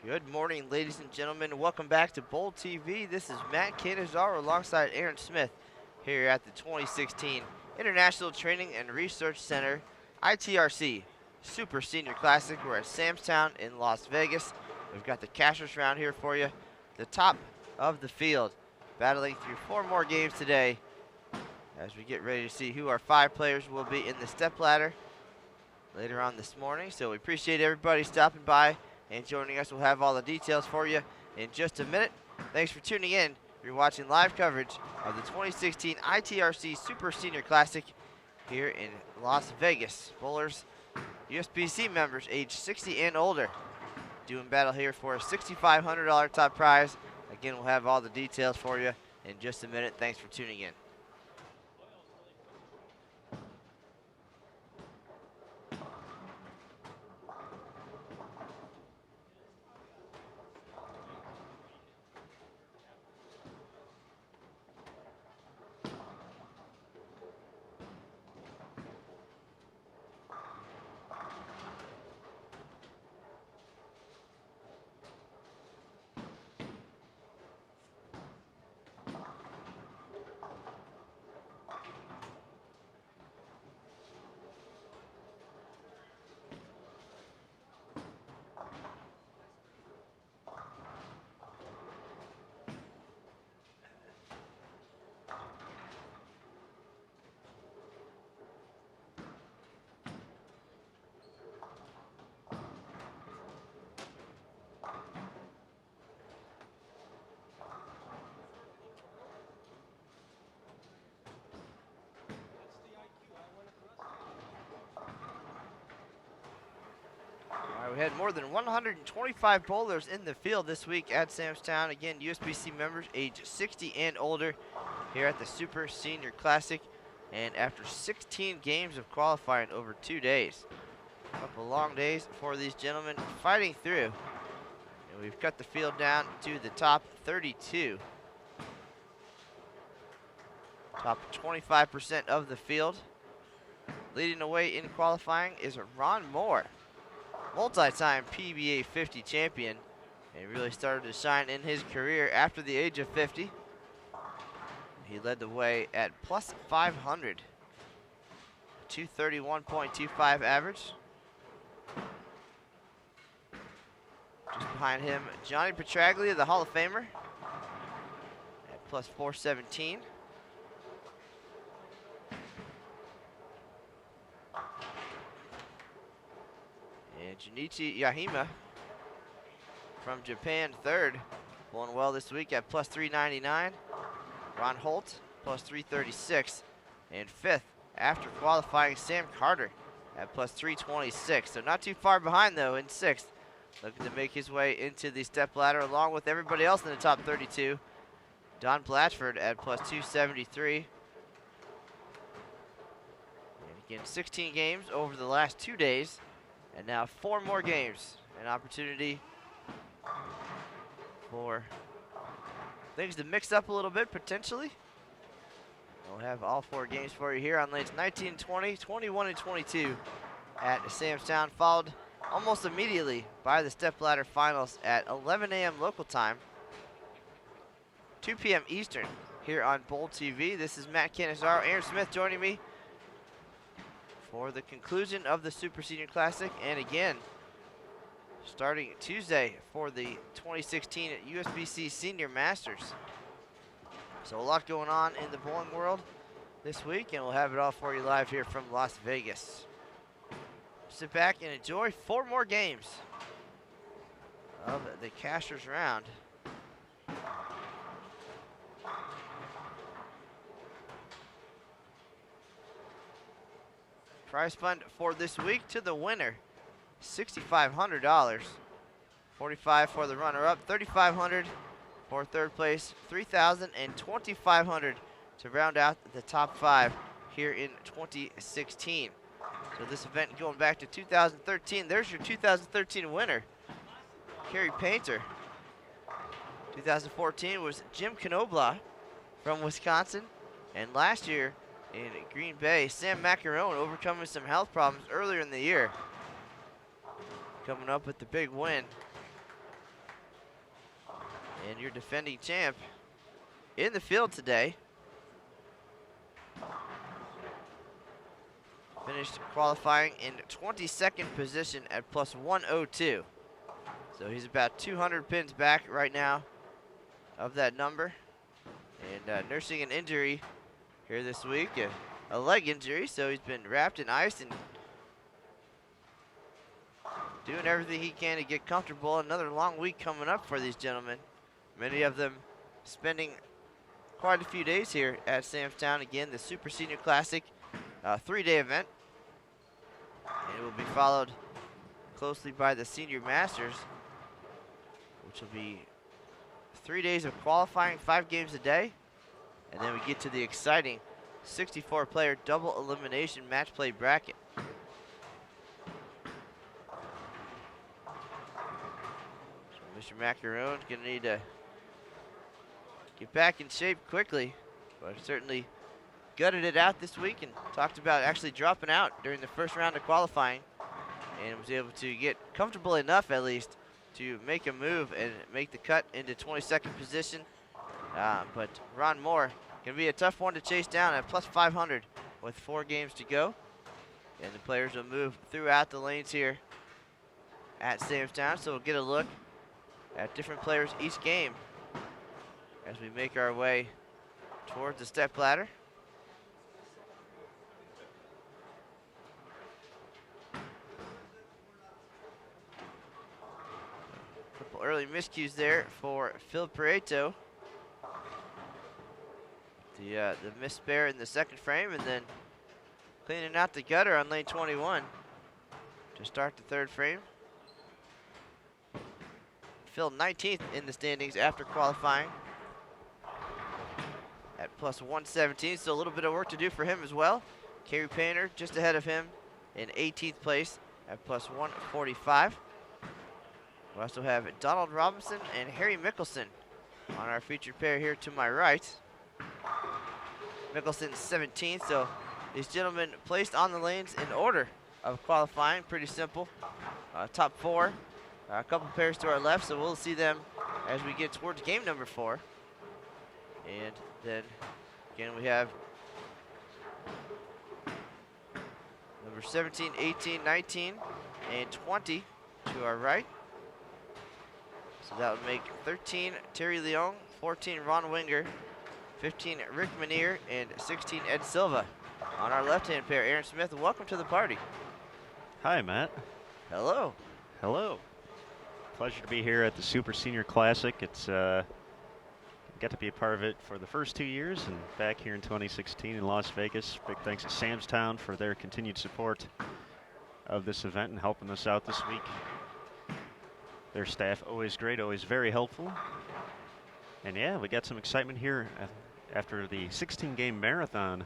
Good morning, ladies and gentlemen. Welcome back to Bowl TV. This is Matt Canizaro alongside Aaron Smith here at the 2016 International Training and Research Center ITRC Super Senior Classic. We're at Sam's Town in Las Vegas. We've got the cashers round here for you. The top of the field, battling through 4 more games today as we get ready to see who our 5 players will be in the stepladder later on this morning. So we appreciate everybody stopping by and joining us. We'll have all the details for you in just a minute. Thanks for tuning in. You're watching live coverage of the 2016 ITRC Super Senior Classic here in Las Vegas. Bowlers, USBC members age 60 and older doing battle here for a $6,500 top prize. Again, we'll have all the details for you in just a minute. Thanks for tuning in. We had more than 125 bowlers in the field this week at Sam's Town. Again, USBC members age 60 and older here at the Super Senior Classic. And after 16 games of qualifying over 2 days, a couple long days for these gentlemen fighting through. And we've cut the field down to the top 32. Top 25% of the field. Leading the way in qualifying is Ron Moore, multi-time PBA 50 champion, and really started to shine in his career after the age of 50. He led the way at plus 500, 231.25 average. Just behind him, Johnny Petraglia, the Hall of Famer, at plus 417. And Junichi Yahima from Japan, third, bowling well this week at plus 399. Ron Holt, plus 336. And fifth, after qualifying, Sam Carter at plus 326. So not too far behind, though, in sixth. Looking to make his way into the stepladder along with everybody else in the top 32. Don Blatchford at plus 273. And again, 16 games over the last 2 days. And now 4 more games. An opportunity for things to mix up a little bit, potentially. We'll have all 4 games for you here on lanes 19, 20, 21, and 22 at Sam's Town, followed almost immediately by the stepladder finals at 11 a.m. local time, 2 p.m. Eastern here on Bowl TV. This is Matt Canizaro, Aaron Smith joining me for the conclusion of the Super Senior Classic. And again, starting Tuesday for the 2016 USBC Senior Masters. So a lot going on in the bowling world this week, and we'll have it all for you live here from Las Vegas. Sit back and enjoy 4 more games of the cashers round. Prize fund for this week to the winner, $6,500. 45 for the runner-up, 3,500 for third place, 3,000 and 2,500 to round out the top 5 here in 2016. So this event going back to 2013. There's your 2013 winner, Kerry Painter. 2014 was Jim Knoblah from Wisconsin, and last year in Green Bay, Sam Macarone overcoming some health problems earlier in the year, coming up with the big win And your defending champ in the field today. Finished qualifying in 22nd position at plus 102. So he's about 200 pins back right now of that number. And nursing an injury here this week, a leg injury, so he's been wrapped in ice and doing everything he can to get comfortable. Another long week coming up for these gentlemen. Many of them spending quite a few days here at Sam's Town. Again, the Super Senior Classic, 3-day event. And it will be followed closely by the Senior Masters, which will be 3 days of qualifying, 5 games a day. And then we get to the exciting 64-player double elimination match play bracket. So Mr. Macarone's gonna need to get back in shape quickly, but certainly gutted it out this week and talked about actually dropping out during the first round of qualifying, and was able to get comfortable enough at least to make a move and make the cut into 22nd position. But Ron Moore can be a tough one to chase down at plus 500 with 4 games to go. And the players will move throughout the lanes here at Sam's Town, so we'll get a look at different players each game as we make our way towards the step ladder. Couple early miscues there for Phil Pareto. The miss spare in the second frame, and then cleaning out the gutter on lane 21 to start the third frame. Phil 19th in the standings after qualifying at plus 117, so a little bit of work to do for him as well. Kerry Painter just ahead of him in 18th place at plus 145. We also have Donald Robinson and Harry Mickelson on our featured pair here to my right. Mickelson 17th, so these gentlemen placed on the lanes in order of qualifying. Pretty simple. Top 4, a couple pairs to our left, so we'll see them as we get towards game number 4. And then again we have number 17, 18, 19, and 20 to our right. So that would make 13 Terry Leung, 14 Ron Winger, 15 Rick Manier, and 16 Ed Silva. On our left-hand pair, Aaron Smith, welcome to the party. Hi, Matt. Hello. Hello. Pleasure to be here at the Super Senior Classic. It's got to be a part of it for the first 2 years, and back here in 2016 in Las Vegas. Big thanks to Sam's Town for their continued support of this event and helping us out this week. Their staff always great, always very helpful. And yeah, we got some excitement here after the 16-game marathon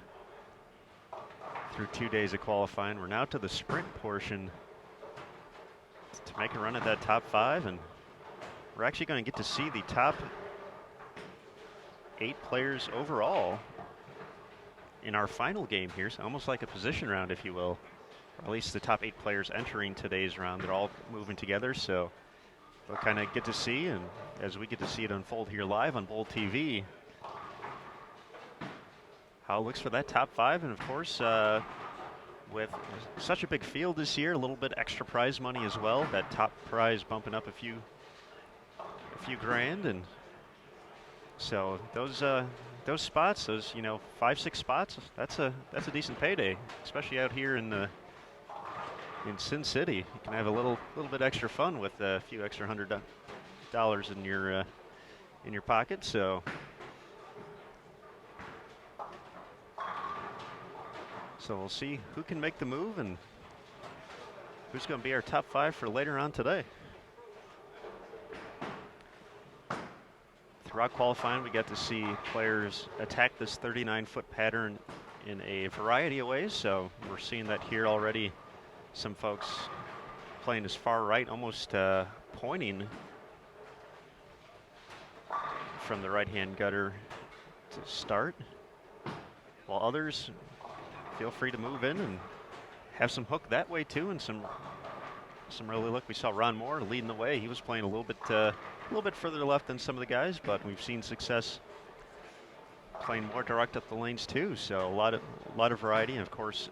through 2 days of qualifying. We're now to the sprint portion to make a run at that top 5, and we're actually going to get to see the top 8 players overall in our final game here. So almost like a position round, if you will, or at least the top 8 players entering today's round. They're all moving together, so we'll kind of get to see, and as we get to see it unfold here live on Bowl TV, how it looks for that top 5. And of course, with such a big field this year, a little bit extra prize money as well. That top prize bumping up a few grand, and so those spots, those 5-6 spots, that's a decent payday, especially out here in Sin City. You can have a little bit extra fun with a few extra $100 in your pocket. So we'll see who can make the move and who's going to be our top 5 for later on today. Throughout qualifying, we got to see players attack this 39-foot pattern in a variety of ways. So we're seeing that here already. Some folks playing as far right, almost pointing from the right-hand gutter to start, while others feel free to move in and have some hook that way too, and some really look. We saw Ron Moore leading the way. He was playing a little little bit further left than some of the guys, but we've seen success playing more direct up the lanes too. So a lot of variety, and of course,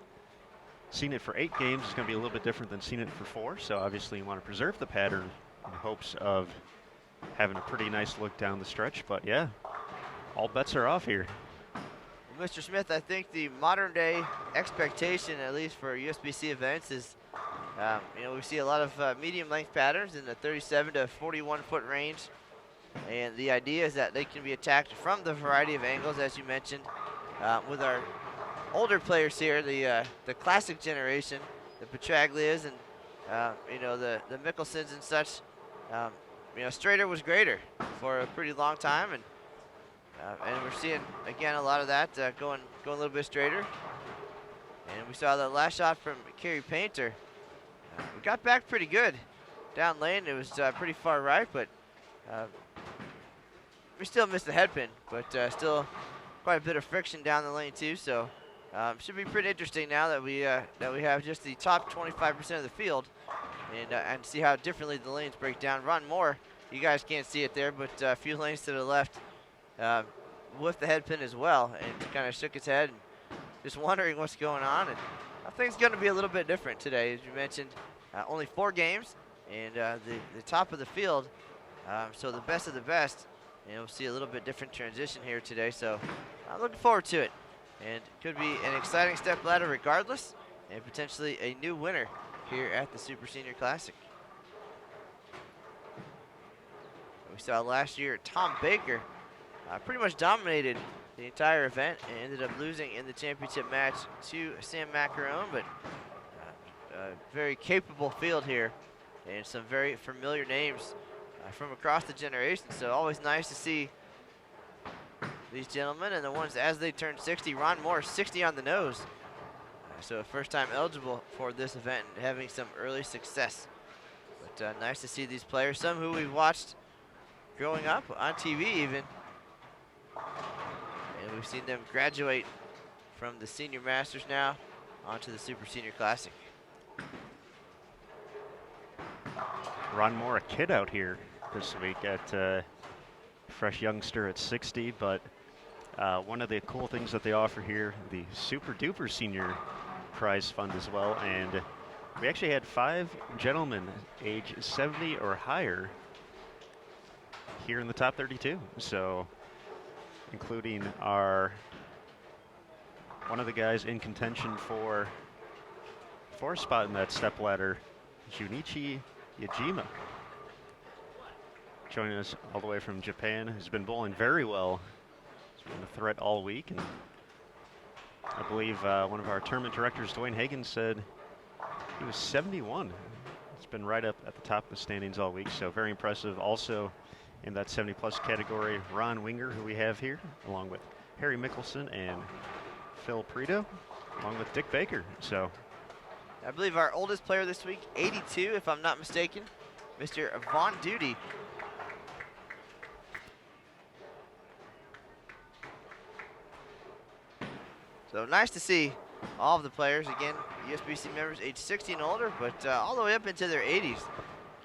seeing it for 8 games is going to be a little bit different than seeing it for 4. So obviously, you want to preserve the pattern in hopes of having a pretty nice look down the stretch. But yeah, all bets are off here. Well, Mr. Smith, I think the modern day expectation, at least for USBC events, is we see a lot of medium length patterns in the 37 to 41 foot range. And the idea is that they can be attacked from the variety of angles, as you mentioned, with our older players here, the classic generation, the Petraglias and the Mickelsons and such. Straighter was greater for a pretty long time, and we're seeing again a lot of that going a little bit straighter. And we saw that last shot from Kerry Painter. We got back pretty good down lane. It was pretty far right, but we still missed the head pin, but still quite a bit of friction down the lane too. So should be pretty interesting now that we have just the top 25% of the field, and see how differently the lanes break down. Ron Moore, you guys can't see it there, but a few lanes to the left with the head pin as well, and kind of shook his head and just wondering what's going on. And I think it's going to be a little bit different today, as you mentioned. Only 4 games, and the top of the field, so the best of the best. And we'll see a little bit different transition here today, so I'm looking forward to it. And could be an exciting step ladder regardless, and potentially a new winner here at the Super Senior Classic. We saw last year Tom Baker pretty much dominated the entire event and ended up losing in the championship match to Sam Macaron, but a very capable field here and some very familiar names from across the generation. So always nice to see these gentlemen, and the ones as they turn 60. Ron Moore, 60 on the nose. So first time eligible for this event and having some early success. But nice to see these players, some who we've watched growing up on TV even. And we've seen them graduate from the Senior Masters now onto the Super Senior Classic. Ron Moore, a kid out here this week at fresh youngster at 60, but one of the cool things that they offer here, the Super Duper Senior Prize Fund as well, and we actually had 5 gentlemen age 70 or higher here in the top 32. So including one of the guys in contention for a spot in that step ladder, Junichi Yajima, joining us all the way from Japan, who's been bowling very well. He's been a threat all week, and I believe one of our tournament directors, Dwayne Hagan, said he was 71. It's been right up at the top of the standings all week, so very impressive. Also in that 70-plus category, Ron Winger, who we have here, along with Harry Mickelson and Phil Preto, along with Dick Baker. So I believe our oldest player this week, 82, if I'm not mistaken, Mr. Vaughn Duty. So nice to see all of the players, again, USBC members age 60 and older, but all the way up into their 80s,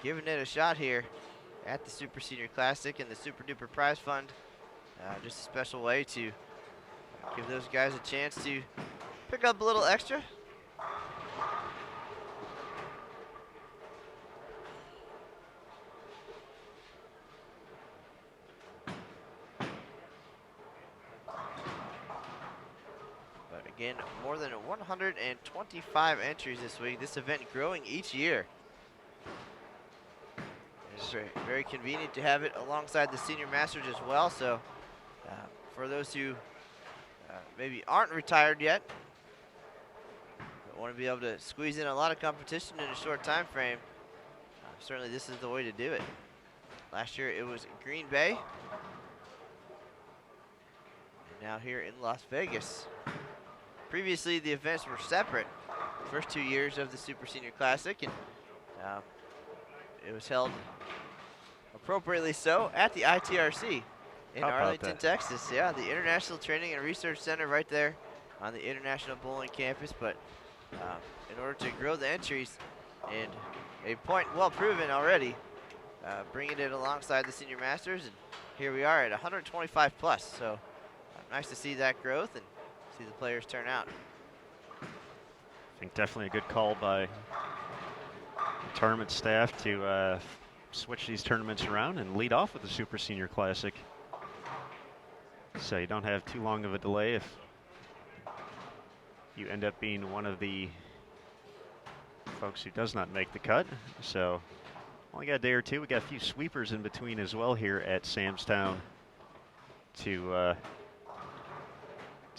giving it a shot here at the Super Senior Classic and the Super Duper Prize Fund. Just a special way to give those guys a chance to pick up a little extra. Again, more than 125 entries this week. This event growing each year. It's very convenient to have it alongside the Senior Masters as well. So for those who maybe aren't retired yet, but want to be able to squeeze in a lot of competition in a short time frame, certainly this is the way to do it. Last year it was Green Bay. And now here in Las Vegas. Previously, the events were separate, the first 2 years of the Super Senior Classic, and it was held appropriately so at the ITRC in Arlington, Texas. Yeah, the International Training and Research Center right there on the International Bowling Campus. But in order to grow the entries, and a point well proven already, bringing it alongside the Senior Masters, and here we are at 125 plus. So nice to see that growth and see the players turn out. I think definitely a good call by the tournament staff to switch these tournaments around and lead off with the Super Senior Classic. So you don't have too long of a delay if you end up being one of the folks who does not make the cut. So only got a day or two. We got a few sweepers in between as well here at Sam's Town to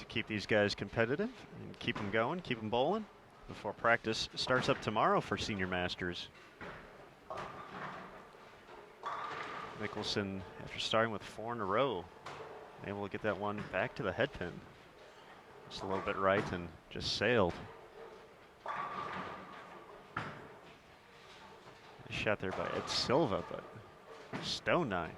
keep these guys competitive and keep them going, keep them bowling before practice starts up tomorrow for Senior Masters. Mickelson, after starting with 4 in a row, able to get that one back to the head pin. Just a little bit right and just sailed. Nice shot there by Ed Silva, but stone 9.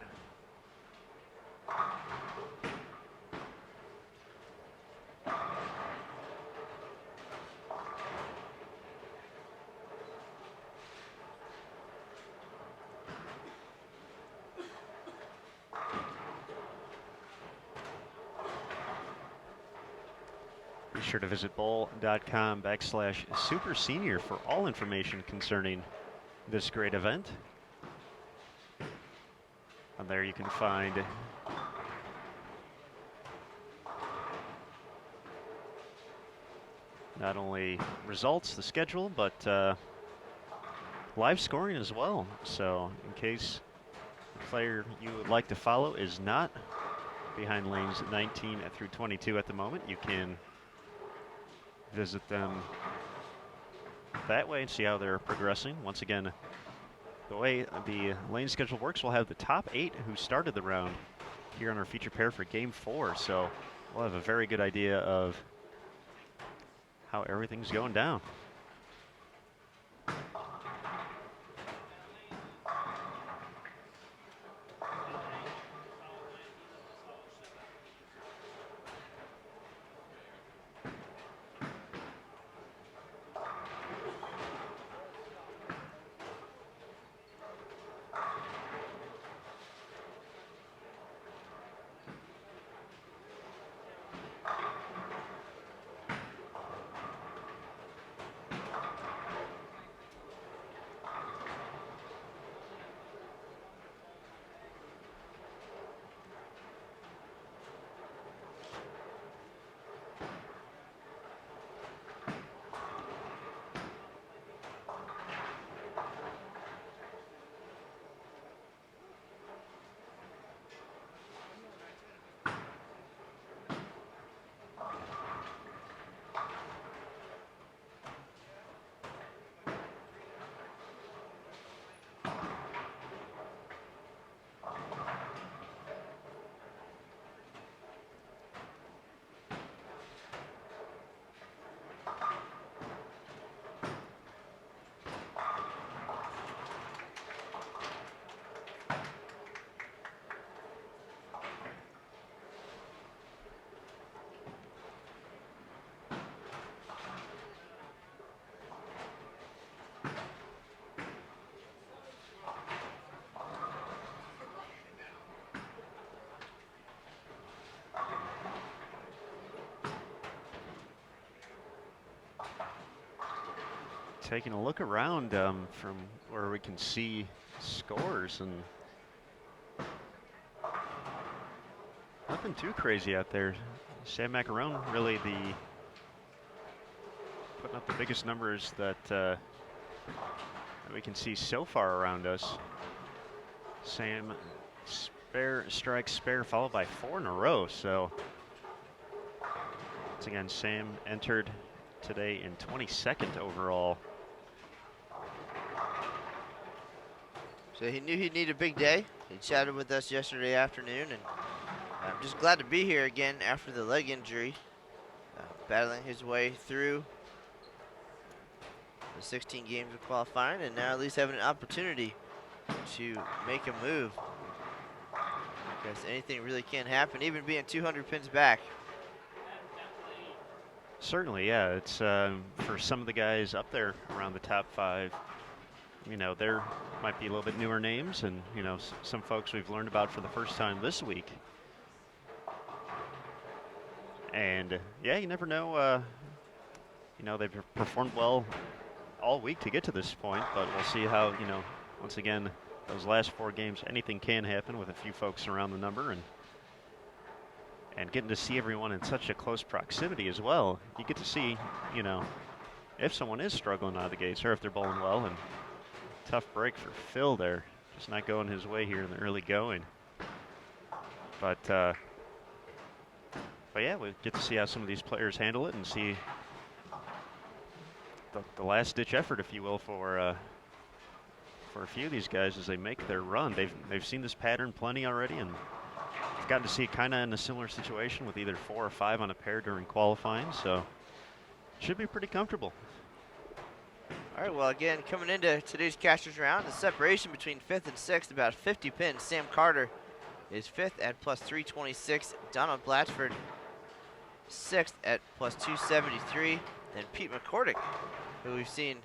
Be sure to visit bowl.com/Super Senior for all information concerning this great event. And there you can find not only results, the schedule, but live scoring as well. So in case the player you would like to follow is not behind lanes 19 through 22 at the moment, you can visit them that way and see how they're progressing. Once again, the way the lane schedule works, we'll have the top 8 who started the round here on our feature pair for game 4. So we'll have a very good idea of how everything's going down. Taking a look around from where we can see scores, and nothing too crazy out there. Sam Macaron really putting up the biggest numbers that we can see so far around us. Sam strikes spare followed by 4 in a row. So once again, Sam entered today in 22nd overall. So he knew he'd need a big day. He chatted with us yesterday afternoon, and I'm just glad to be here again after the leg injury. Battling his way through the 16 games of qualifying, and now at least having an opportunity to make a move. Because anything really can happen, even being 200 pins back. Certainly, yeah. It's for some of the guys up there around the top 5. you know, there might be a little bit newer names, and you know, some folks we've learned about for the first time this week. And yeah, you never know. You know, they've performed well all week to get to this point, but we'll see how, you know, once again, those last 4 games, anything can happen with a few folks around the number, and getting to see everyone in such a close proximity as well. You get to see, you know, if someone is struggling out of the gates or if they're bowling well. And tough break for Phil there, just not going his way here in the early going. But yeah, we get to see how some of these players handle it and see the last-ditch effort, if you will, for a few of these guys as they make their run. They've seen this pattern plenty already, and they've gotten to see it kind of in a similar situation with either 4 or 5 on a pair during qualifying, so should be pretty comfortable. All right, well, again, coming into today's Casters round, the separation between 5th and 6th, about 50 pins. Sam Carter is 5th at plus 326. Donald Blatchford, 6th at plus 273. Then Pete McCordick, who we've seen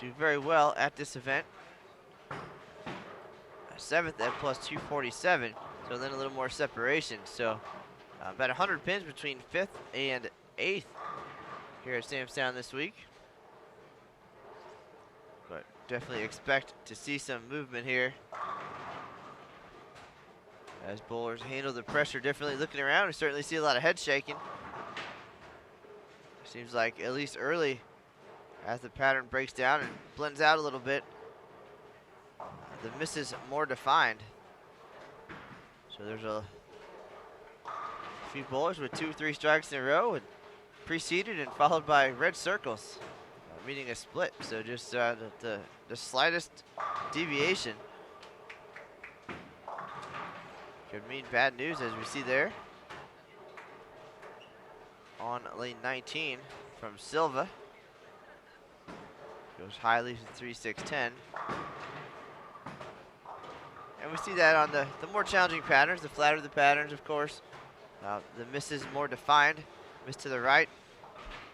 do very well at this event, 7th at plus 247. So then a little more separation. So about 100 pins between 5th and 8th here at Sam's Town this week. But definitely expect to see some movement here as bowlers handle the pressure differently. Looking around, we certainly see a lot of head shaking. Seems like at least early, as the pattern breaks down and blends out a little bit, the miss is more defined. So there's a few bowlers with 2 or 3 strikes in a row, and preceded and followed by red circles, meaning a split. So just the slightest deviation could mean bad news, as we see there on lane 19 from Silva. Goes high, leaves at 3-6-10. And we see that on the more challenging patterns, the flatter the patterns, of course. The miss is more defined. Miss to the right,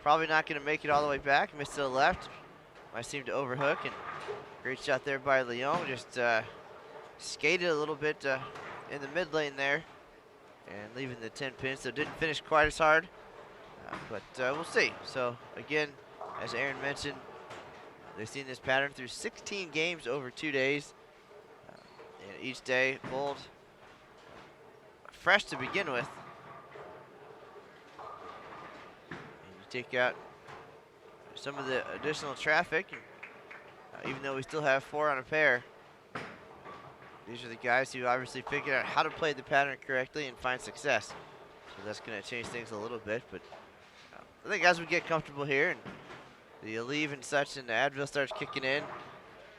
probably not going to make it all the way back. Miss to the left, might seem to overhook. And great shot there by Leon. Just skated a little bit in the mid lane there and leaving the 10 pin. So didn't finish quite as hard, but we'll see. So again, as Aaron mentioned, they've seen this pattern through 16 games over 2 days. And each day bowled fresh to begin with. Take out some of the additional traffic. Even though we still have 4 on a pair, these are the guys who obviously figured out how to play the pattern correctly and find success. So that's going to change things a little bit. But I think as we get comfortable here and the Aleve and such and the Advil starts kicking in,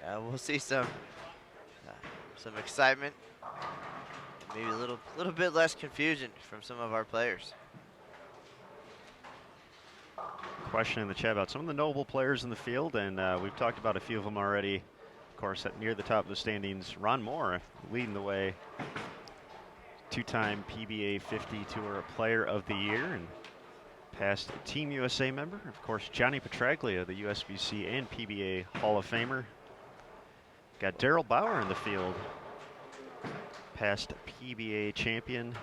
we'll see some excitement, maybe a little bit less confusion from some of our players. Question in the chat about some of the notable players in the field, and we've talked about a few of them already. Of course, at near the top of the standings, Ron Moore leading the way. 2-time PBA 50 Tour Player of the Year and past Team USA member. Of course, Johnny Petraglia, the USBC and PBA Hall of Famer. Got Daryl Bauer in the field, past PBA champion.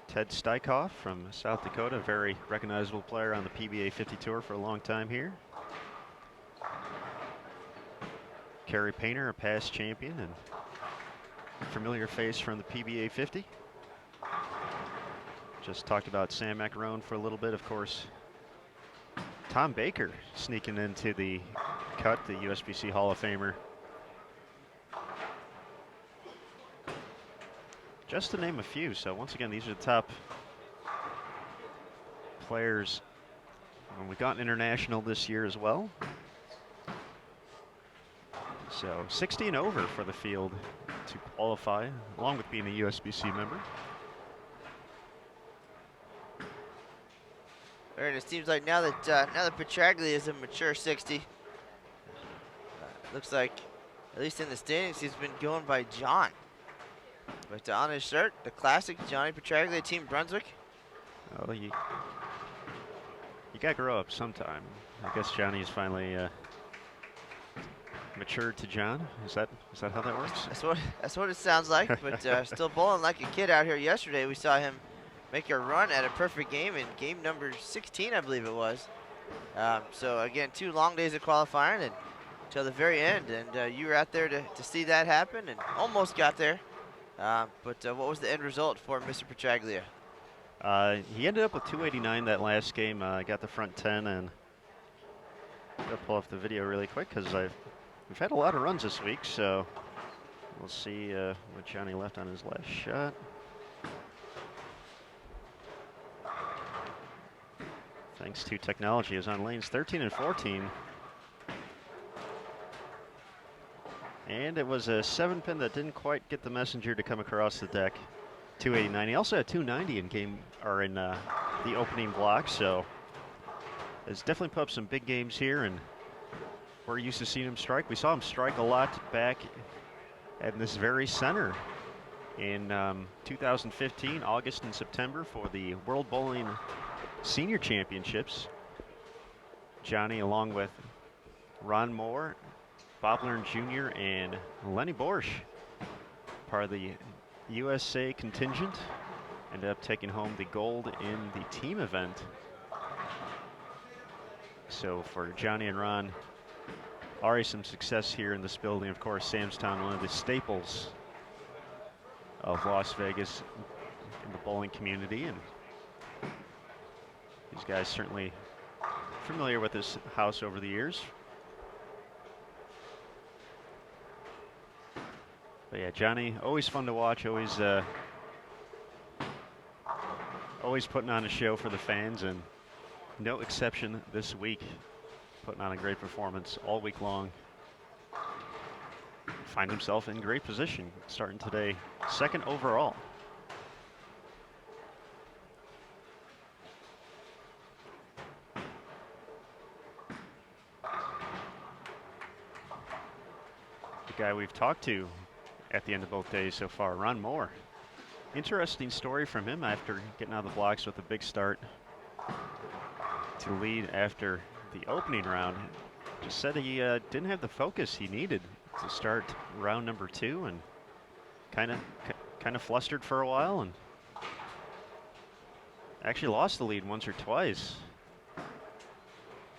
Ted Steichoff from South Dakota, very recognizable player on the PBA 50 Tour for a long time here. Kerry Painter, a past champion and familiar face from the PBA 50. Just talked about Sam Macarone for a little bit, of course. Tom Baker sneaking into the cut, the USBC Hall of Famer. Just to name a few. So once again, these are the top players. And we got international this year as well. So 60 and over for the field to qualify, along with being a USBC member. All right, it seems like now that Petraglia is a mature 60, looks like, at least in the standings, he's been going by John. But on his shirt, the classic Johnny Petraglia, Team Brunswick. Oh, you got to grow up sometime. I guess Johnny's finally matured to John. Is that how that works? That's what it sounds like. But still bowling like a kid out here yesterday. We saw him make a run at a perfect game in game number 16, I believe it was. So again, 2 long days of qualifying and till the very end, and you were out there to see that happen and almost got there. But what was the end result for Mr. Petraglia? He ended up with 289 that last game. Got the front 10, and I'm gonna pull off the video really quick because we've had a lot of runs this week, so we'll see what Johnny left on his last shot. Thanks to technology, is on lanes 13 and 14. And it was a 7-pin that didn't quite get the messenger to come across the deck. 289. He also had 290 in the opening block, so it's definitely put up some big games here, and we're used to seeing him strike. We saw him strike a lot back at this very center in 2015, August and September, for the World Bowling Senior Championships. Johnny, along with Ron Moore, Bob Learn Jr., and Lenny Borsch, part of the USA contingent, ended up taking home the gold in the team event. So for Johnny and Ron, already some success here in this building. Of course, Sam's Town, one of the staples of Las Vegas in the bowling community, and these guys certainly familiar with this house over the years. But yeah, Johnny, always fun to watch, always putting on a show for the fans, and no exception this week, putting on a great performance all week long. Find himself in great position starting today, 2nd overall. The guy we've talked to at the end of both days so far, Ron Moore. Interesting story from him after getting out of the blocks with a big start to lead after the opening round. Just said he didn't have the focus he needed to start round number 2, and kind of flustered for a while, and actually lost the lead once or twice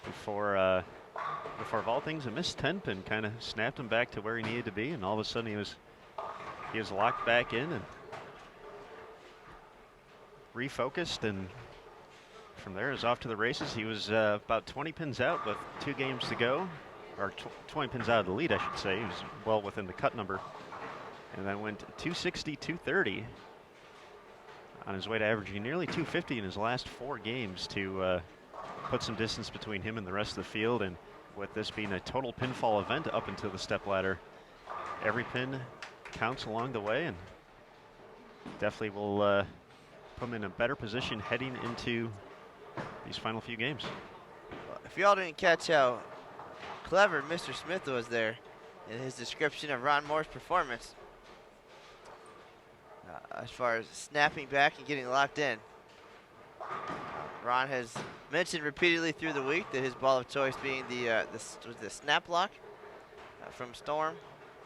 before of all things, a missed 10-pin kind of snapped him back to where he needed to be, and all of a sudden he was locked back in and refocused, and from there is off to the races. He was about 20 pins out with 2 games to go, or 20 pins out of the lead, I should say. He was well within the cut number, and then went 260, 230 on his way to averaging nearly 250 in his last 4 games to put some distance between him and the rest of the field. And with this being a total pinfall event up into the stepladder, every pin counts along the way, and definitely will put him in a better position heading into these final few games. If y'all didn't catch how clever Mr. Smith was there in his description of Ron Moore's performance, as far as snapping back and getting locked in, Ron has mentioned repeatedly through the week that his ball of choice being the snap lock from Storm,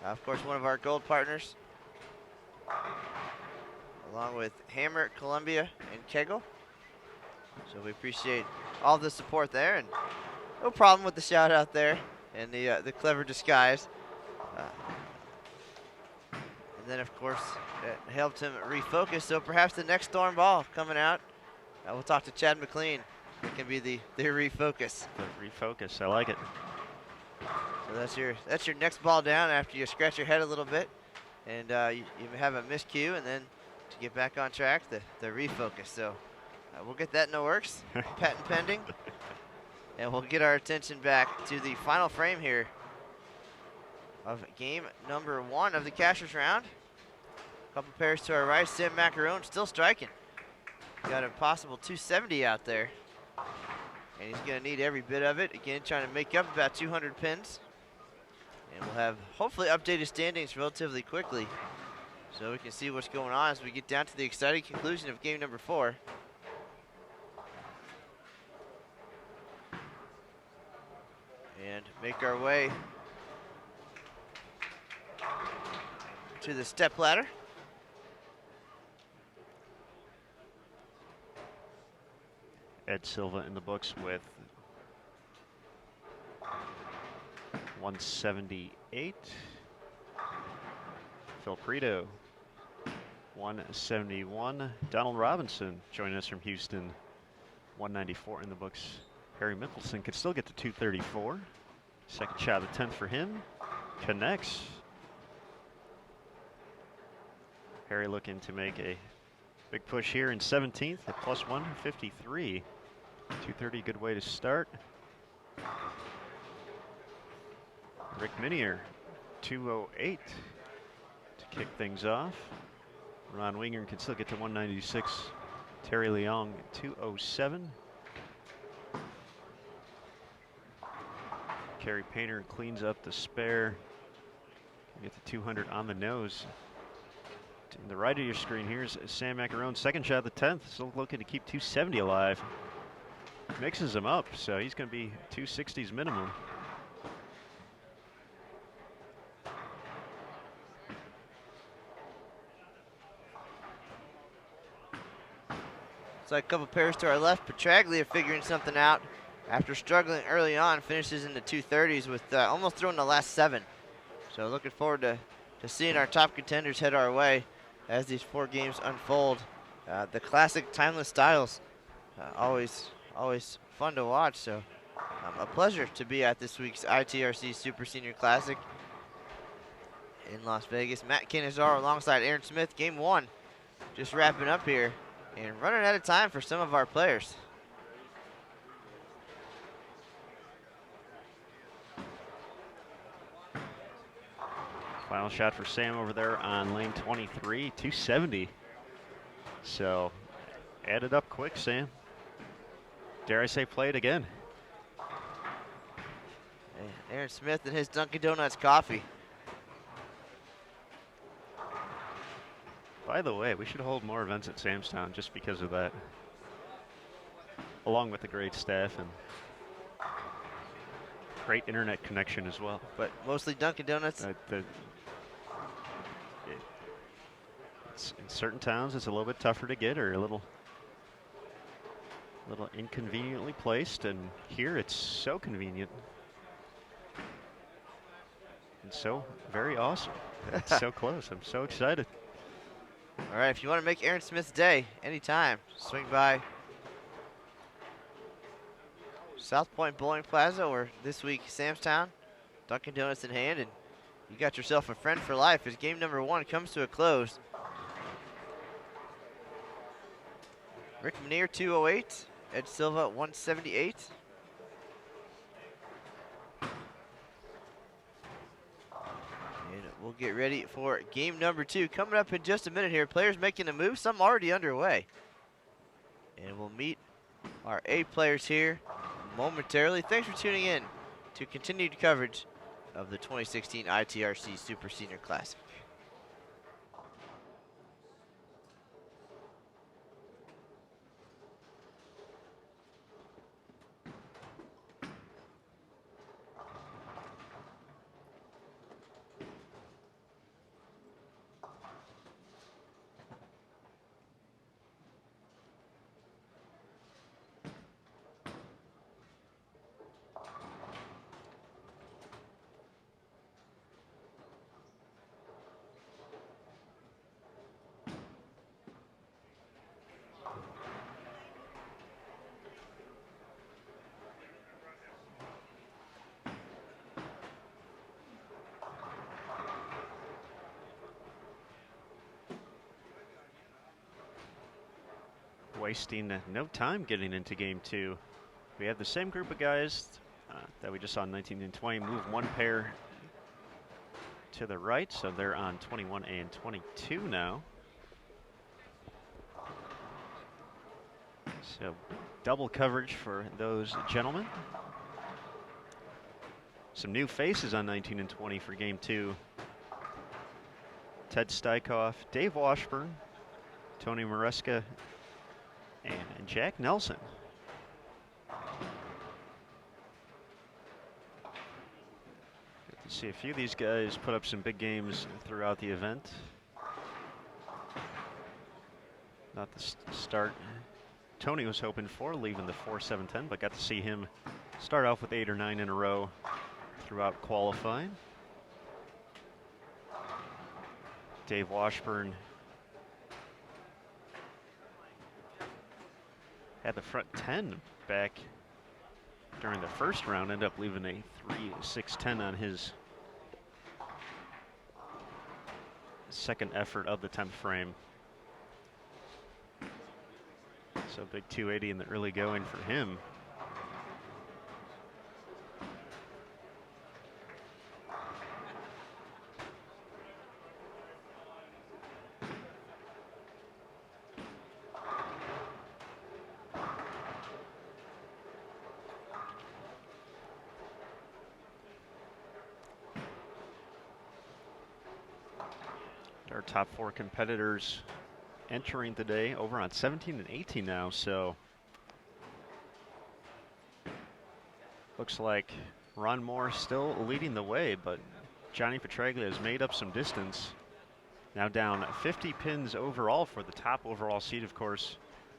of course one of our gold partners, along with Hammer, Columbia, and Kegel. So we appreciate all the support there, and no problem with the shout out there and the clever disguise. And then of course it helped him refocus, so perhaps the next Storm ball coming out, we'll talk to Chad McLean. It can be the refocus. The refocus, I like it. So that's your next ball down after you scratch your head a little bit, and you have a miscue, and then to get back on track, the refocus. So we'll get that in the works, patent pending, and we'll get our attention back to the final frame here of game number 1 of the Cashers round. A couple pairs to our right, Sam Macaron still striking. Got a possible 270 out there, and he's going to need every bit of it. Again, trying to make up about 200 pins. And we'll have hopefully updated standings relatively quickly, so we can see what's going on as we get down to the exciting conclusion of game number 4. And make our way to the step ladder. Ed Silva in the books with 178. Phil Preto, 171. Donald Robinson joining us from Houston, 194 in the books. Harry Mickelson could still get to 234. Second shot of the 10th for him. Connects. Harry looking to make a big push here in 17th at plus 153. 230, good way to start. Rick Minier, 208 to kick things off. Ron Winger can still get to 196. Terry Leong, 207. Kerry Painter cleans up the spare. Can get to 200 on the nose. To the right of your screen, here's Sam Macarone. Second shot of the 10th. Still looking to keep 270 alive. Mixes him up, so he's going to be 260s minimum. It's like a couple pairs to our left. Petraglia figuring something out after struggling early on. Finishes in the 230s with almost throwing the last 7. So looking forward to seeing our top contenders head our way as these 4 games unfold. The classic timeless styles, always fun to watch. So a pleasure to be at this week's ITRC Super Senior Classic in Las Vegas. Matt Canizaro alongside Aaron Smith. Game 1 just wrapping up here and running out of time for some of our players. Final shot for Sam over there on lane 23, 270. So add it up quick, Sam. Dare I say play it again. And Aaron Smith and his Dunkin' Donuts coffee. By the way, we should hold more events at Samstown just because of that. Along with the great staff and great internet connection as well. But mostly Dunkin' Donuts? In certain towns, it's a little bit tougher to get, or a little inconveniently placed, and here it's so convenient. And so very awesome. It's so close. I'm so excited. All right, if you want to make Aaron Smith's day anytime, swing by South Point Bowling Plaza or this week Samstown, Dunkin' Donuts in hand, and you got yourself a friend for life as game number 1 comes to a close. Rick Minier 208, Ed Silva 178. And we'll get ready for game number 2. Coming up in just a minute here. Players making a move, some already underway. And we'll meet our A players here momentarily. Thanks for tuning in to continued coverage of the 2016 ITRC Super Senior Classic. Wasting no time getting into game 2. We have the same group of guys that we just saw in 19 and 20 move 1 pair to the right, so they're on 21 and 22 now. So double coverage for those gentlemen. Some new faces on 19 and 20 for game 2. Ted Steichoff, Dave Washburn, Tony Maresca, and Jack Nelson. Got the See a few of these guys put up some big games throughout the event. Not the start Tony was hoping for, leaving the 4-7-10, but got to see him start off with 8 or 9 in a row throughout qualifying. Dave Washburn had the front 10 back during the first round, ended up leaving a 3-6-10 on his second effort of the 10th frame. So big 280 in the early going for him. Our top 4 competitors entering today over on 17 and 18 now, so looks like Ron Moore still leading the way, but Johnny Petraglia has made up some distance. Now down 50 pins overall for the top overall seed, of course,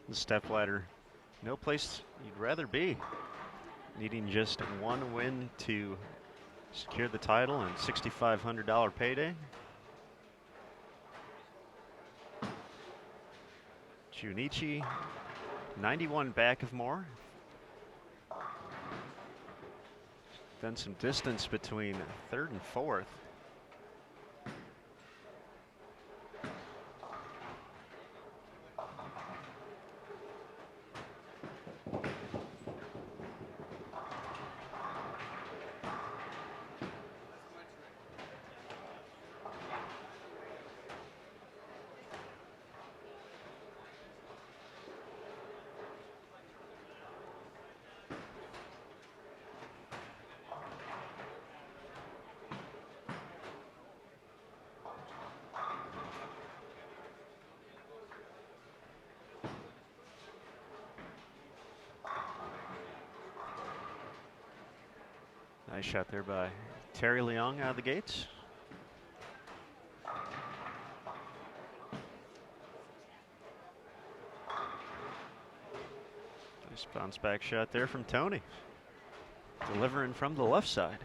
the stepladder. No place you'd rather be. Needing just one win to secure the title and $6,500 payday. Junichi, 91 back of Moore. Then some distance between third and fourth. Nice shot there by Terry Leong out of the gates. Nice bounce back shot there from Tony. Delivering from the left side.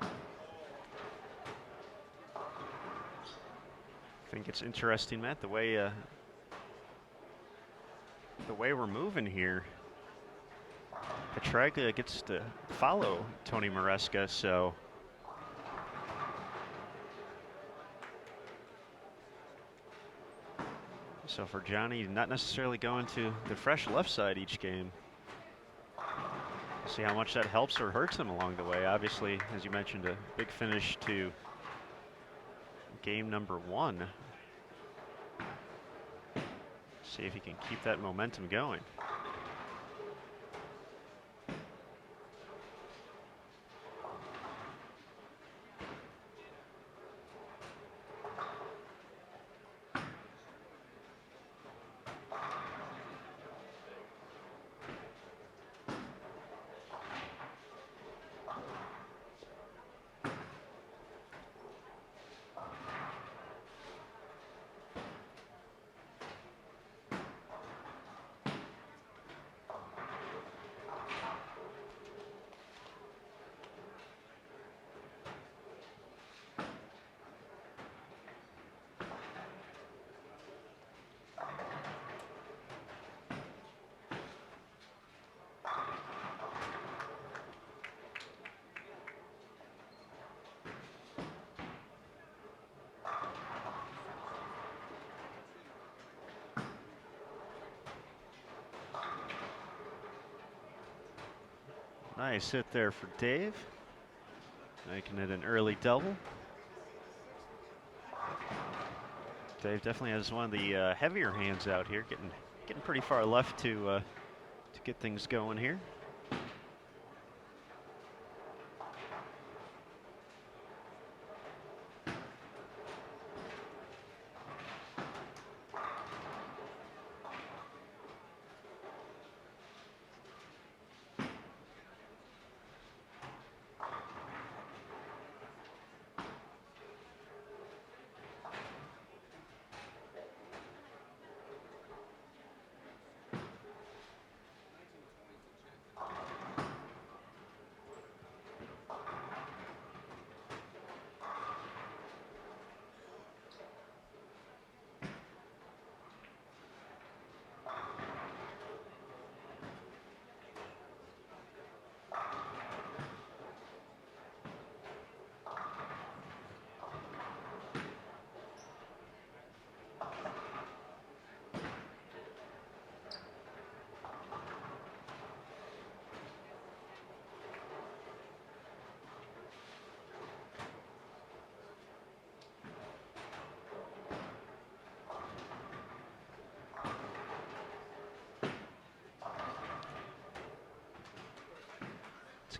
I think it's interesting, Matt, the way we're moving here. Petraglia gets to follow Tony Maresca, so for Johnny, not necessarily going to the fresh left side each game. See how much that helps or hurts him along the way. Obviously, as you mentioned, a big finish to game number 1. See if he can keep that momentum going. Nice hit there for Dave. Making it an early double. Dave definitely has one of the heavier hands out here, getting pretty far left to get things going here.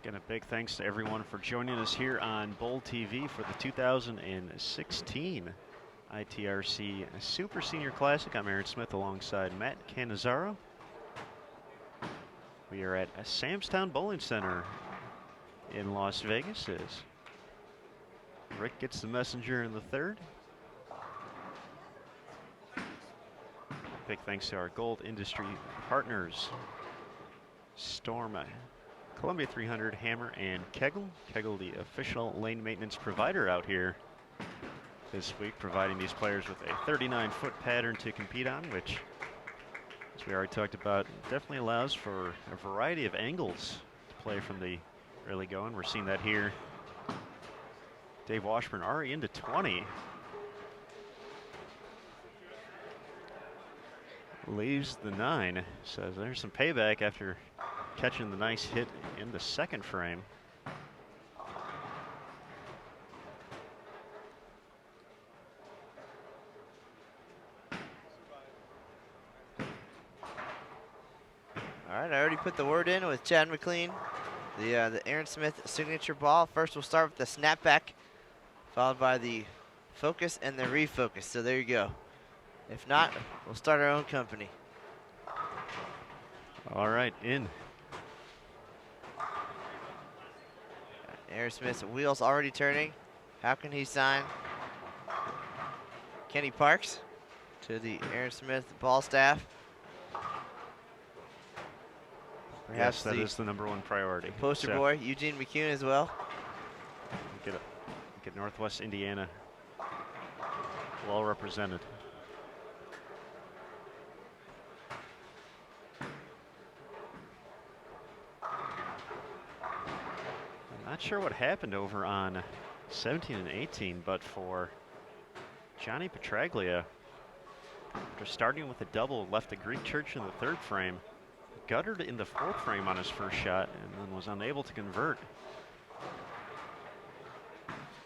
Again, a big thanks to everyone for joining us here on Bowl TV for the 2016 ITRC Super Senior Classic. I'm Aaron Smith alongside Matt Cannizzaro. We are at Samstown Bowling Center in Las Vegas as Rick gets the messenger in the third. Big thanks to our gold industry partners, Storm, Columbia 300, Hammer, and Kegel. Kegel, the official lane maintenance provider out here this week, providing these players with a 39-foot pattern to compete on, which, as we already talked about, definitely allows for a variety of angles to play from the early going. We're seeing that here. Dave Washburn already into 20. Leaves the 9, so there's some payback after catching the nice hit in the second frame. All right, I already put the word in with Chad McLean. The Aaron Smith signature ball. First we'll start with the snapback, followed by the focus and the refocus. So there you go. If not, we'll start our own company. All right, in. Aaron Smith's wheels already turning. How can he sign Kenny Parks to the Aaron Smith ball staff? Perhaps yes, that is the #1 priority. Poster boy, Eugene McCune as well. Get Northwest Indiana well represented. Not sure what happened over on 17 and 18, but for Johnny Petraglia, after starting with a double, left the Greek Church in the third frame, guttered in the fourth frame on his first shot, and then was unable to convert.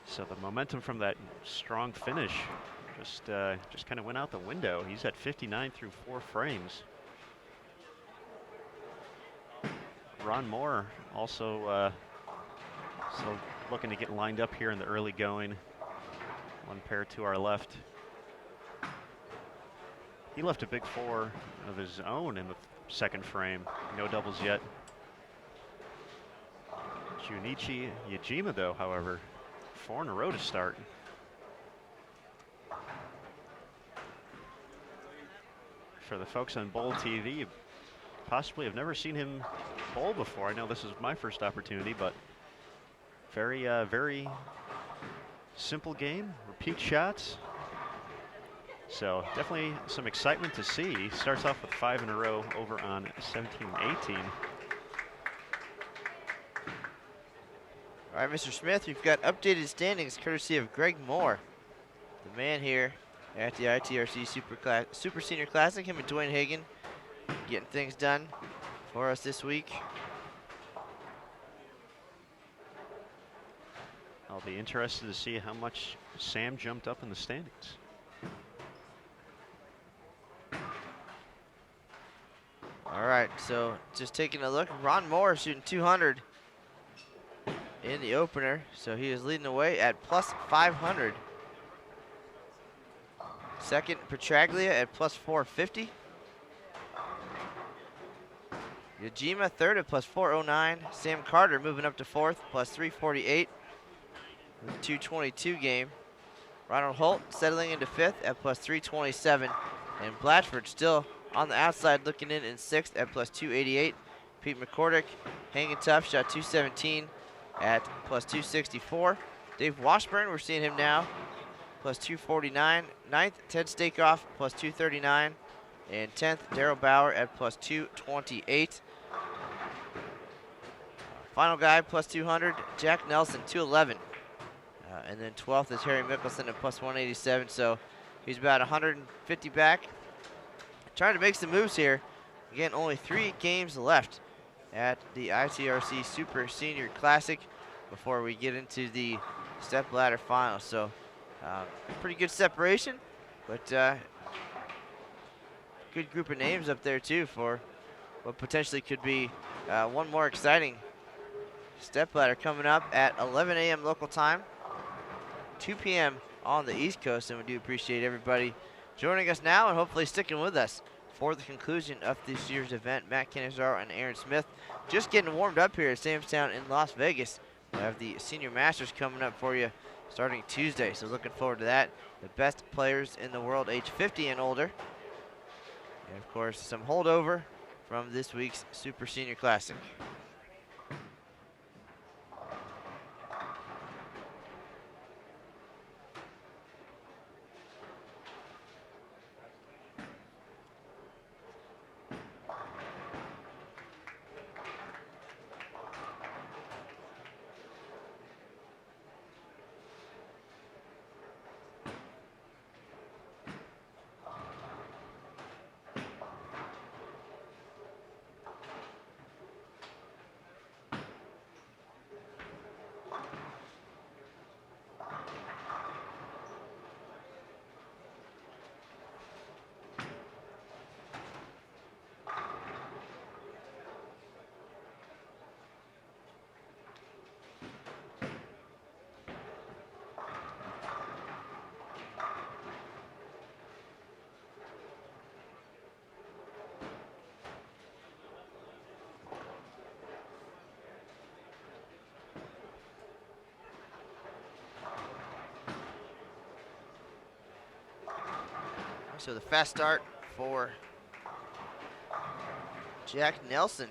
So the momentum from that strong finish just kind of went out the window. He's at 59 through 4 frames. Ron Moore also still looking to get lined up here in the early going. One pair to our left. He left a big 4 of his own in the second frame. No doubles yet. Junichi Yajima, though, however, 4 in a row to start. For the folks on Bowl TV, you possibly have never seen him bowl before. I know this is my first opportunity, but very simple game, repeat shots. So definitely some excitement to see. He starts off with 5 in a row over on 17 and 18. All right, Mr. Smith, we've got updated standings courtesy of Greg Moore, the man here at the ITRC Super Senior Classic. Him and Dwayne Hagan getting things done for us this week. I'll be interested to see how much Sam jumped up in the standings. All right, so just taking a look, Ron Moore shooting 200 in the opener, so he is leading the way at plus 500. Second, Petraglia at plus 450. Yajima third at plus 409. Sam Carter moving up to fourth, plus 348 with a 222 game. Ronald Holt settling into fifth at plus 327. And Blatchford still on the outside looking in sixth at plus 288. Pete McCordick hanging tough, shot 217 at plus 264. Dave Washburn, we're seeing him now, plus 249. Ninth, Ted Stakeoff, plus 239. And 10th, Darryl Bauer at plus 228. Final guy, plus 200, Jack Nelson, 211. And then 12th is Harry Mickelson at plus 187. So he's about 150 back. Trying to make some moves here. Again, only 3 games left at the ITRC Super Senior Classic before we get into the step ladder final. So pretty good separation, but good group of names up there too for what potentially could be one more exciting Stepladder coming up at 11 a.m. local time, 2 p.m. on the East Coast, and we do appreciate everybody joining us now and hopefully sticking with us for the conclusion of this year's event. Matt Canizaro and Aaron Smith just getting warmed up here at Sam's Town in Las Vegas. We have the Senior Masters coming up for you starting Tuesday, so looking forward to that. The best players in the world age 50 and older. And of course, some holdover from this week's Super Senior Classic. So the fast start for Jack Nelson.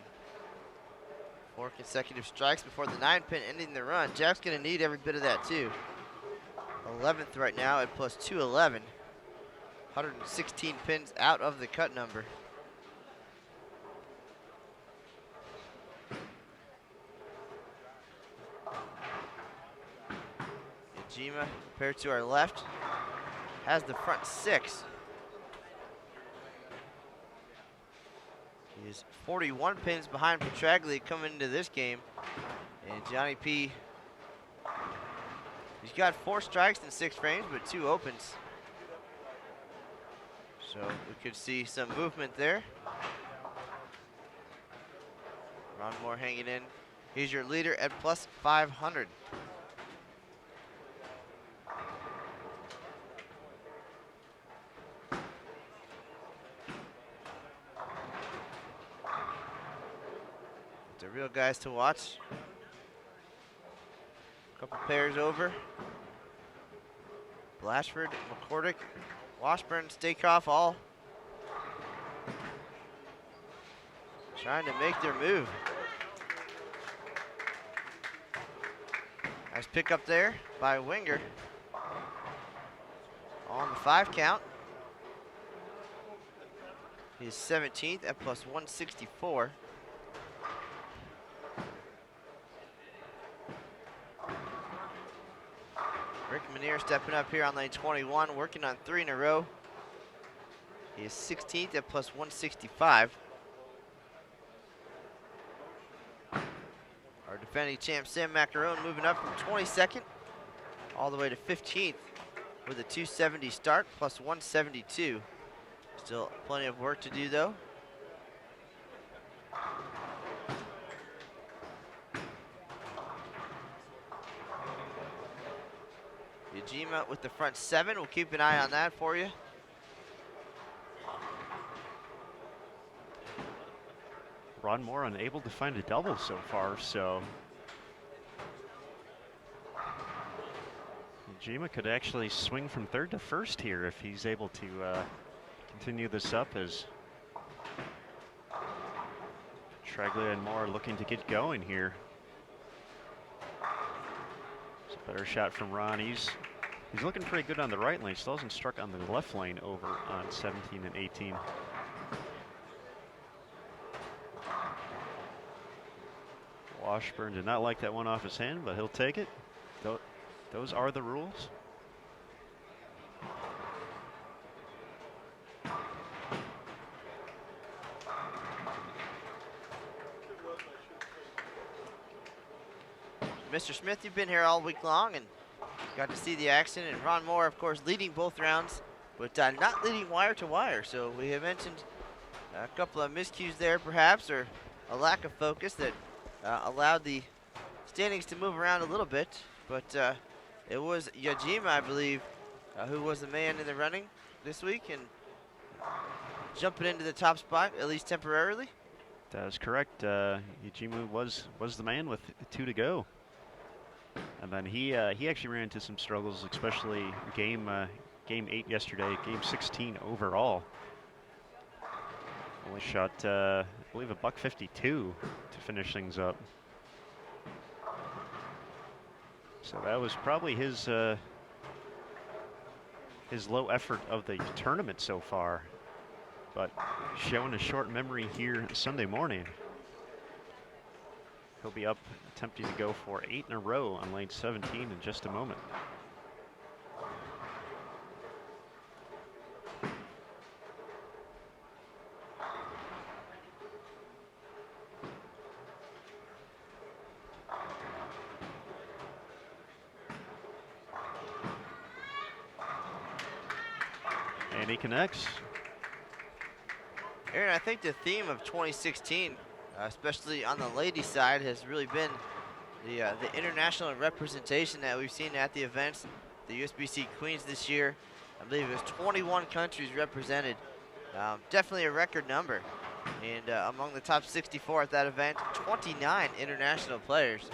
4 consecutive strikes before the 9-pin ending the run. Jack's going to need every bit of that too. 11th right now at plus 211. 116 pins out of the cut number. Ijima, compared to our left, has the front 6. He is 41 pins behind Petraglia coming into this game. And Johnny P, he's got 4 strikes in 6 frames, but 2 opens. So we could see some movement there. Ron Moore hanging in. He's your leader at plus 500. The real guys to watch. Couple pairs over. Blatchford, McCordick, Washburn, Stakeoff, all trying to make their move. Nice pick up there by Winger on the 5 count. He's 17th at plus 164. Rick Manier stepping up here on lane 21, working on 3 in a row. He is 16th at plus 165. Our defending champ Sam Macarone moving up from 22nd all the way to 15th with a 270 start plus 172. Still plenty of work to do though. Ujima with the front 7. We'll keep an eye on that for you. Ron Moore unable to find a double so far, so Ujima could actually swing from 3rd to 1st here if he's able to continue this up, as Traglia and Moore are looking to get going here. It's a better shot from Ron. He's looking pretty good on the right lane. Still hasn't struck on the left lane over on 17 and 18. Washburn did not like that one off his hand, but he'll take it. Those are the rules. Mr. Smith, you've been here all week long and got to see the action. And Ron Moore, of course, leading both rounds, but not leading wire to wire. So we have mentioned a couple of miscues there, perhaps, or a lack of focus that allowed the standings to move around a little bit, but it was Yajima, I believe, who was the man in the running this week and jumping into the top spot, at least temporarily. That is correct. Yajima was the man with 2 to go. And then he actually ran into some struggles, especially game 8 yesterday, game 16 overall. Only shot, I believe, a $152 to finish things up. So that was probably his low effort of the tournament so far. But showing a short memory here Sunday morning. He'll be up attempting to go for 8 in a row on lane 17 in just a moment. And he connects. Aaron, I think the theme of 2016, especially on the ladies' side, has really been the international representation that we've seen at the events. The USBC Queens this year, I believe it was 21 countries represented. Definitely a record number. And among the top 64 at that event, 29 international players.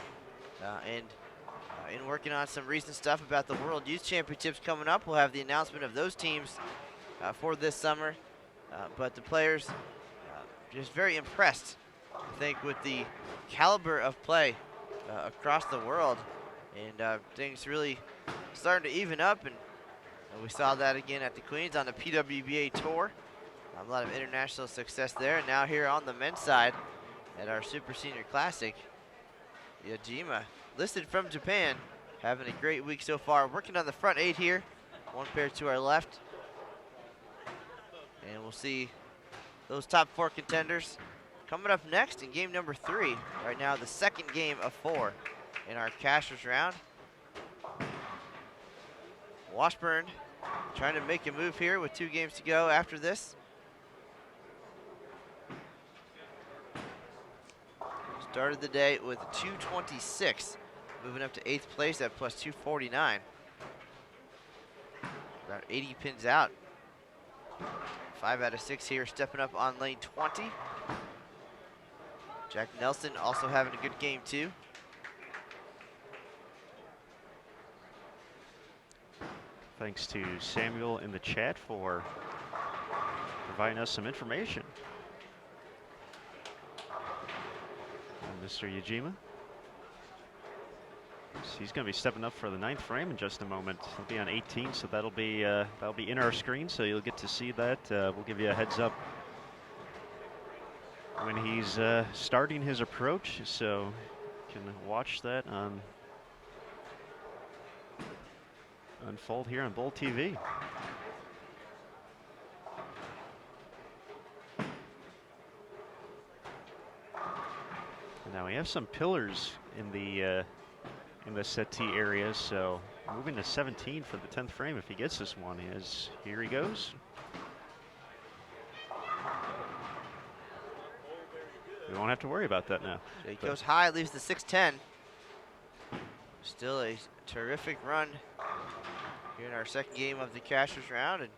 In working on some recent stuff about the World Youth Championships coming up, we'll have the announcement of those teams for this summer. But the players just very impressed, I think, with the caliber of play across the world. And things really starting to even up. And we saw that again at the Queens on the PWBA Tour. A lot of international success there. And now here on the men's side at our Super Senior Classic, Yajima, listed from Japan, having a great week so far. Working on the front 8 here. One pair to our left. And we'll see those top 4 contenders coming up next in game number 3. Right now, the second game of 4 in our cashers round. Washburn trying to make a move here with 2 games to go after this. Started the day with 226, moving up to 8th place at plus 249. About 80 pins out. 5 out of 6 here, stepping up on lane 20. Jack Nelson also having a good game too. Thanks to Samuel in the chat for providing us some information. And Mr. Yajima. So he's going to be stepping up for the 9th frame in just a moment. He'll be on 18, so that'll be in our screen, so you'll get to see that. We'll give you a heads up when he's starting his approach, so you can watch that unfold here on Bowl TV. And now we have some pillars in the settee area, so moving to 17 for the 10th frame if he gets this one. Here he goes. We won't have to worry about that now. He goes high, leaves the 610. Still a terrific run here in our second game of the cashers round, and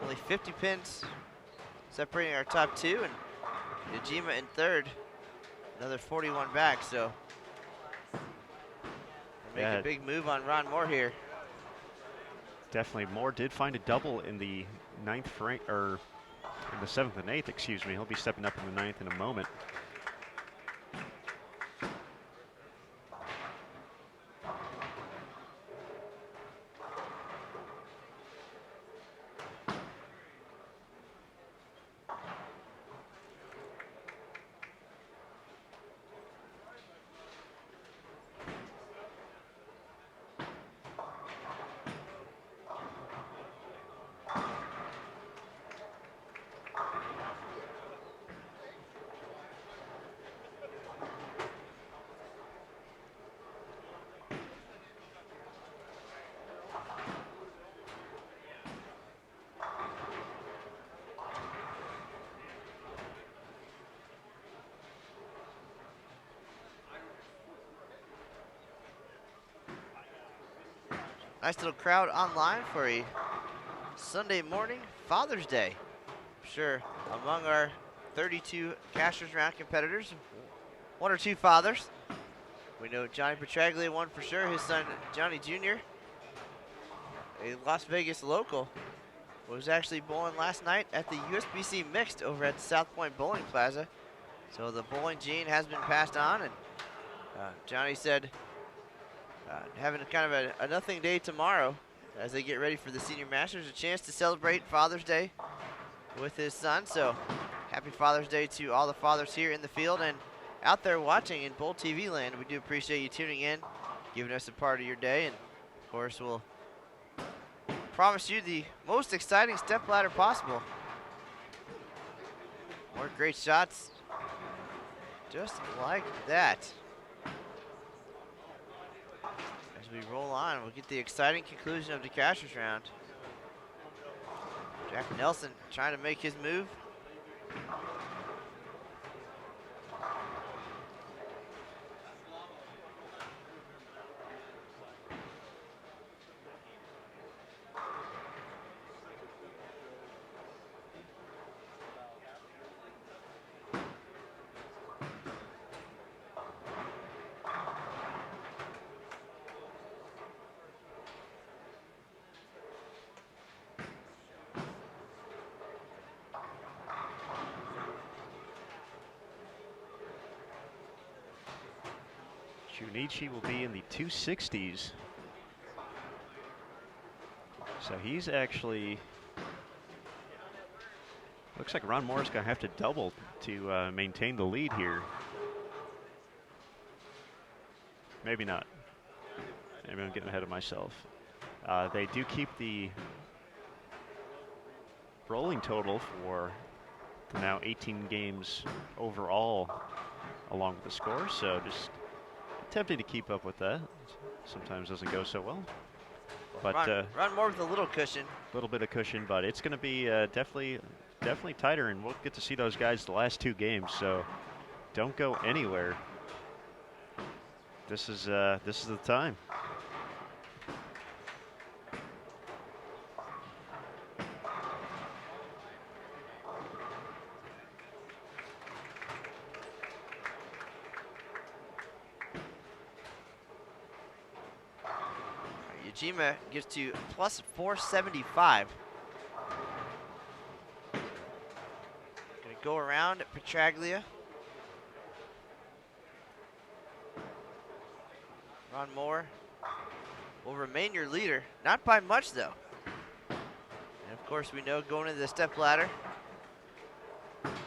only 50 pins separating our top 2, and Yajima in 3rd, another 41 back, so make a big move on Ron Moore here. Definitely. Moore did find a double in the 9th frame, or in the 7th and 8th, excuse me. He'll be stepping up in the 9th in a moment. Nice little crowd online for a Sunday morning Father's Day. I'm sure among our 32 Cashers Round competitors, one or two fathers. We know Johnny Petraglia, one for sure. His son, Johnny Jr., a Las Vegas local, was actually bowling last night at the USBC Mixed over at South Point Bowling Plaza. So the bowling gene has been passed on, and Johnny said having kind of a nothing day tomorrow as they get ready for the Senior Masters, a chance to celebrate Father's Day with his son. So happy Father's Day to all the fathers here in the field and out there watching in Bowl TV land. We do appreciate you tuning in, giving us a part of your day, and of course we'll promise you the most exciting stepladder possible. More great shots just like that. As we roll on, we'll get the exciting conclusion of the Cashers round. Jack Nelson trying to make his move. Junichi will be in the 260s. So he's actually, looks like Ron Moore's gonna have to double to maintain the lead here. Maybe not. Maybe I'm getting ahead of myself. They do keep the rolling total for the now 18 games overall along with the score, so just attempting to keep up with that. Sometimes doesn't go so well. But Ron Moore with a little cushion. A little bit of cushion, but it's going to be definitely tighter, and we'll get to see those guys the last two games. So don't go anywhere. This is the time. Yajima gets to plus 475. Gonna go around Petraglia. Ron Moore will remain your leader, not by much though. And of course we know going into the step ladder,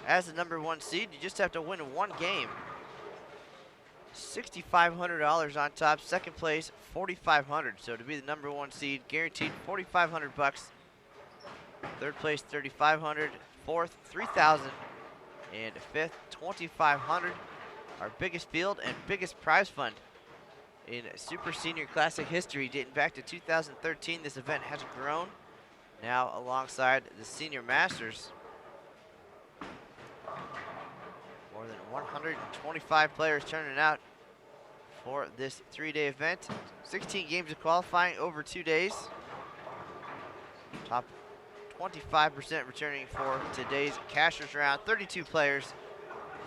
as the #1 seed, you just have to win one game. $6,500 on top. Second place, $4,500. So to be the #1 seed, guaranteed $4,500. Third place, $3,500. Fourth, $3,000. And fifth, $2,500. Our biggest field and biggest prize fund in Super Senior Classic history, dating back to 2013. This event has grown now alongside the Senior Masters. More than 125 players turning out for this 3-day event. 16 games of qualifying over 2 days. Top 25% returning for today's Cashers round. 32 players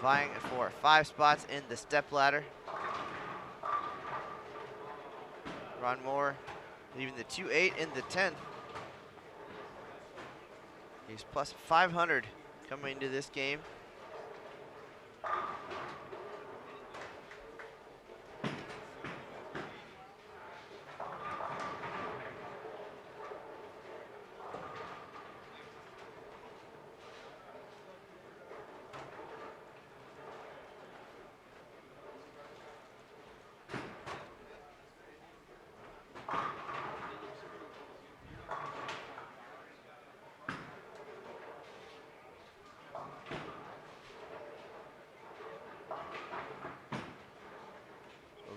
vying for 5 spots in the step ladder. Ron Moore leaving the 2-8 in the 10th. He's plus 500 coming into this game.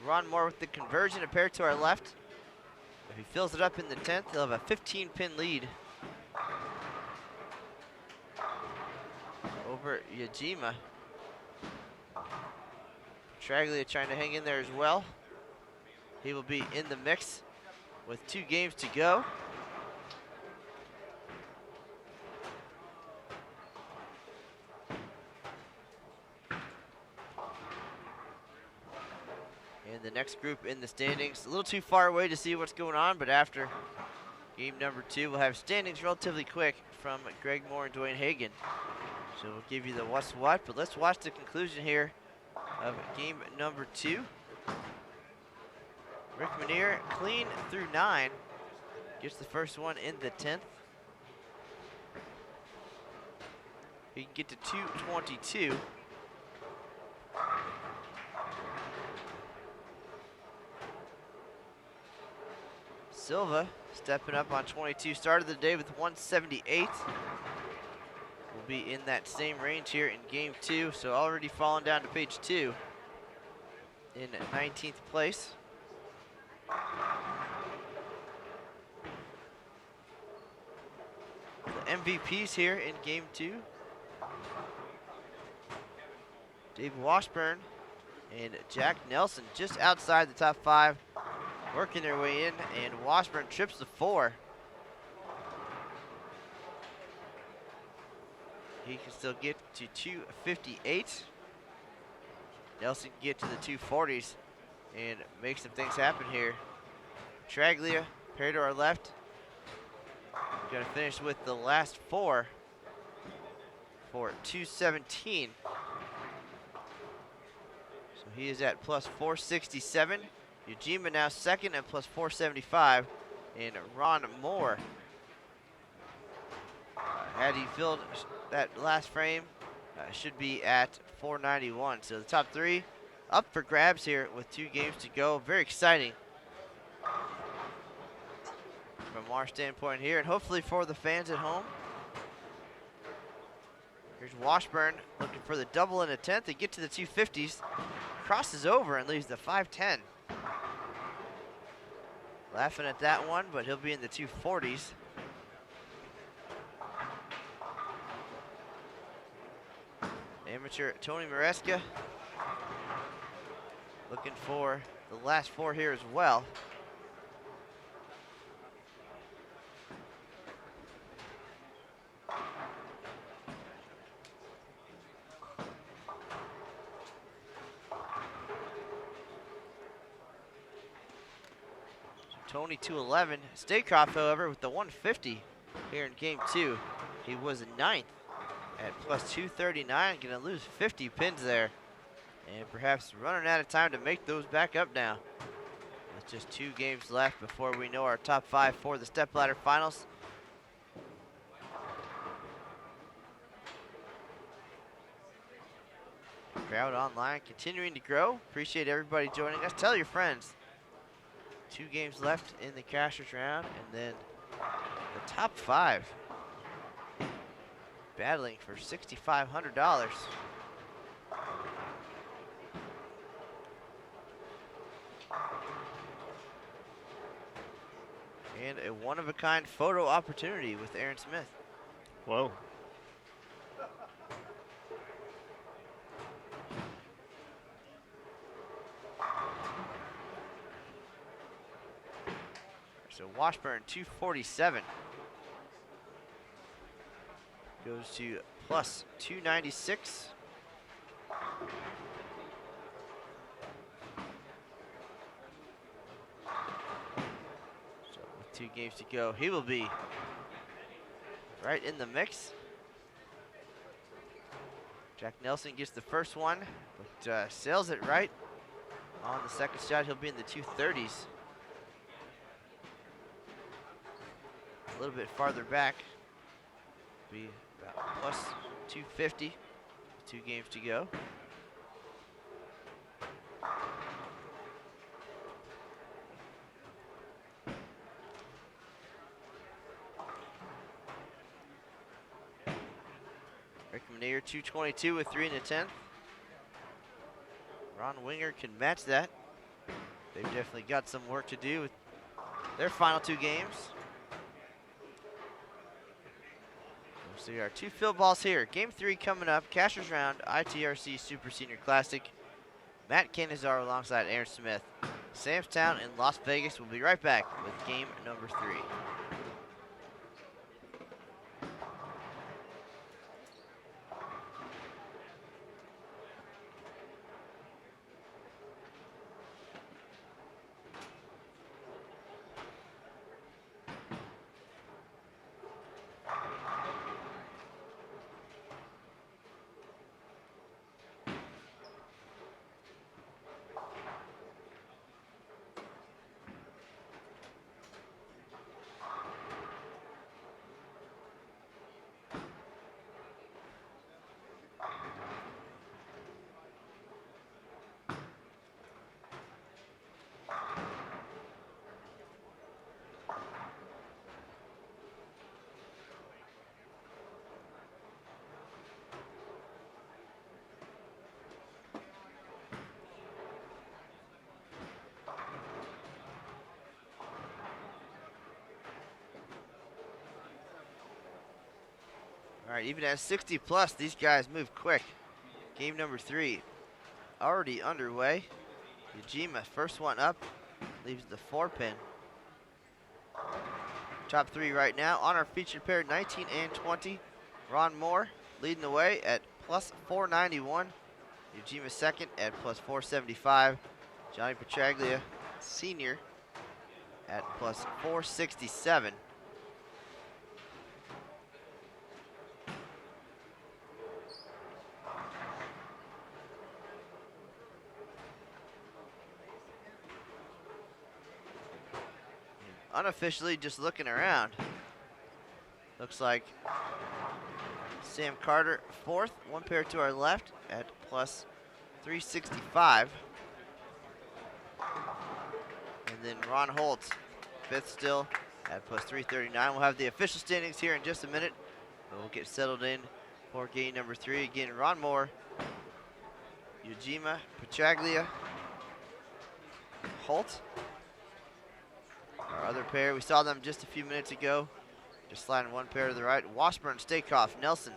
Ron Moore with the conversion, a pair to our left. If he fills it up in the 10th, he'll have a 15-pin lead over Yajima. Petraglia trying to hang in there as well. He will be in the mix with 2 games to go. And the next group in the standings, a little too far away to see what's going on, but after game number 2, we'll have standings relatively quick from Greg Moore and Dwayne Hagan. So we'll give you the what's what, but let's watch the conclusion here of game number 2. Rick Manier clean through 9. Gets the first one in the 10th. He can get to 222. Silva stepping up on 22. Started the day with 178. Will be in that same range here in game 2. So already falling down to page 2 in 19th place. The MVPs here in game 2. Dave Washburn and Jack Nelson just outside the top 5, working their way in, and Washburn trips the 4. He can still get to 258. Nelson can get to the 240s and make some things happen here. Traglia, paired to our left. Gonna finish with the last 4 for 217. So he is at plus 467. Ujima now second at plus 475. And Ron Moore, had he filled that last frame, should be at 491. So the top 3 up for grabs here with 2 games to go. Very exciting from our standpoint here, and hopefully for the fans at home. Here's Washburn looking for the double in a 10th. They get to the 250s, crosses over and leaves the 510. Laughing at that one, but he'll be in the 240s. Amateur Tony Maresca looking for the last 4 here as well. Tony 211. Staycroft, however, with the 150 here in game 2. He was 9th at plus 239. Gonna lose 50 pins there. And perhaps running out of time to make those back up now. With just 2 games left before we know our top 5 for the stepladder finals. Crowd online continuing to grow. Appreciate everybody joining us. Tell your friends. 2 games left in the cashers round, and then the top 5 battling for $6,500. And a one-of-a-kind photo opportunity with Aaron Smith. Whoa. So Washburn 247 goes to plus 296. So with 2 games to go, he will be right in the mix. Jack Nelson gets the first one, but sails it right on the second shot. He'll be in the 230s. A little bit farther back, be about plus 250, 2 games to go. Rick Manier 222 with 3 in the 10th. Ron Winger can match that. They've definitely got some work to do with their final 2 games. So we are 2 field balls here. Game 3 coming up. Cashers round, ITRC Super Senior Classic. Matt Canizaro alongside Aaron Smith. Samstown and Las Vegas. We'll be right back with game number 3. All right, even at 60 plus, these guys move quick. Game number 3 already underway. Ujima, first one up, leaves the 4-pin. Top 3 right now on our featured pair, 19 and 20. Ron Moore leading the way at plus 491. Ujima second at plus 475. Johnny Petraglia, senior, at plus 467. Unofficially, just looking around, looks like Sam Carter fourth, one pair to our left at plus 365. And then Ron Holtz, fifth still at plus 339. We'll have the official standings here in just a minute, but we'll get settled in for game number 3. Again, Ron Moore, Ujima, Petraglia, Holtz. Our other pair, we saw them just a few minutes ago. Just sliding one pair to the right. Washburn, Stakeoff, Nelson,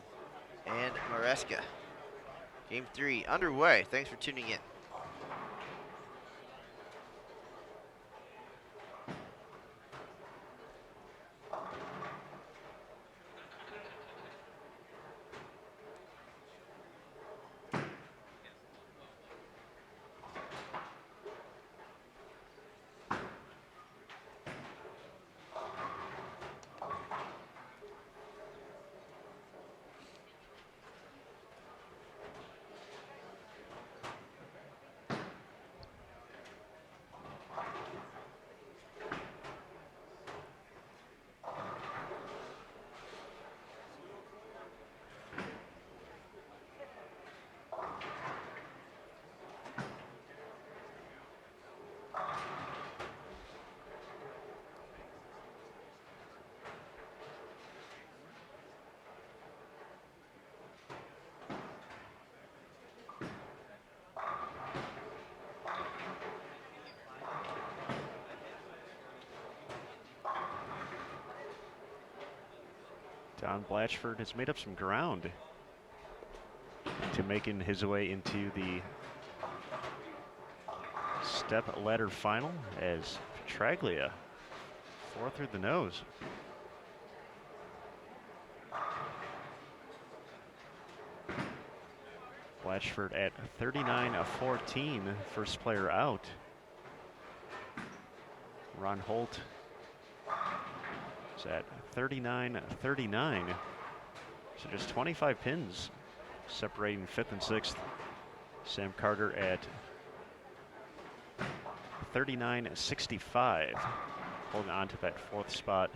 and Maresca. Game 3 underway. Thanks for tuning in. Don Blatchford has made up some ground to making his way into the step ladder final as Petraglia, 4 through the nose. Blatchford at 39-14, first player out. Ron Holt is at 39-39. So just 25 pins separating 5th and 6th. Sam Carter at 39-65, holding on to that 4th spot.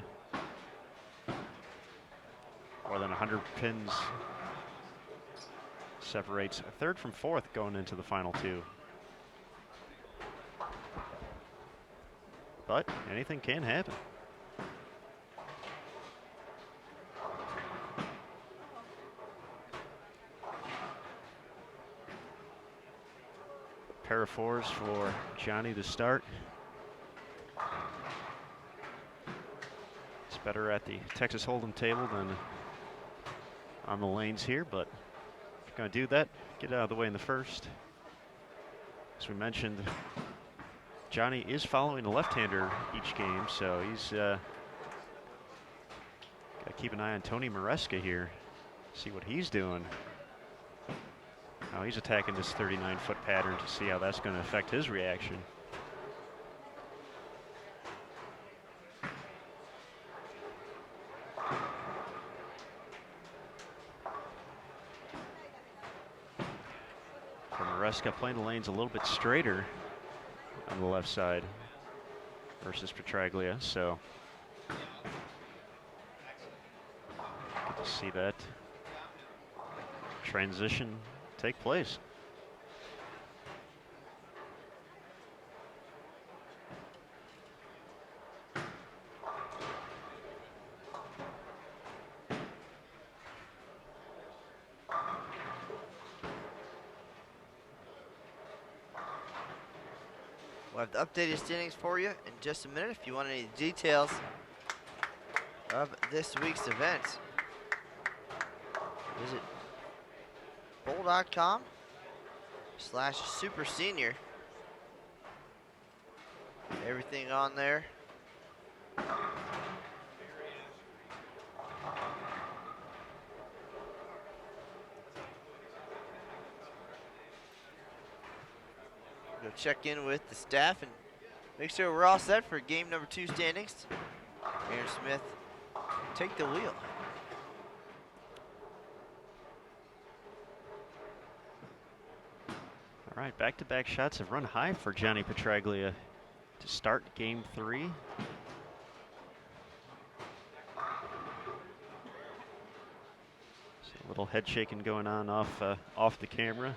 More than 100 pins separates 3rd from 4th going into the final 2. But anything can happen. Pair of 4s for Johnny to start. It's better at the Texas Hold'em table than on the lanes here, but if you're going to do that, get out of the way in the first. As we mentioned, Johnny is following a left-hander each game, so he's got to keep an eye on Tony Maresca here, see what he's doing. Now he's attacking this 39-foot pattern to see how that's going to affect his reaction. Maresca playing the lanes a little bit straighter on the left side versus Petraglia, so good to see that transition take place. We'll have the updated standings for you in just a minute if you want any details of this week's event. Visit bowl.com/Super Senior. Everything on there. Go check in with the staff and make sure we're all set for game number 2 standings. Aaron Smith, take the wheel. All right, back-to-back shots have run high for Johnny Petraglia to start game 3. So a little head shaking going on off the camera.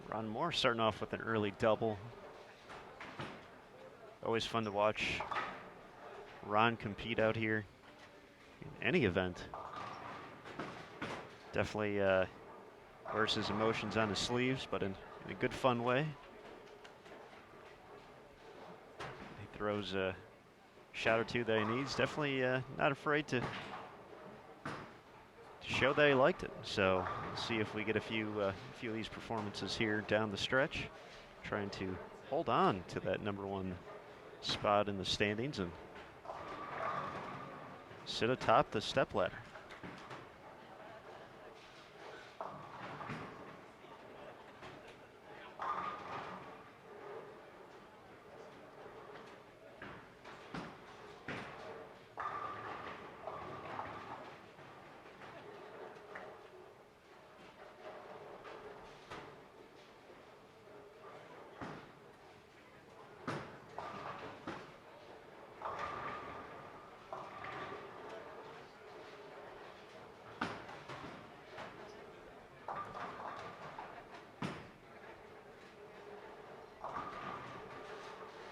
Ron Moore starting off with an early double. Always fun to watch Ron compete out here in any event. Definitely wears his emotions on his sleeves, but in a good fun way. He throws a shot or two that he needs. Definitely not afraid to show that he liked it. So we'll see if we get a few of these performances here down the stretch, trying to hold on to that #1 spot in the standings and sit atop the stepladder.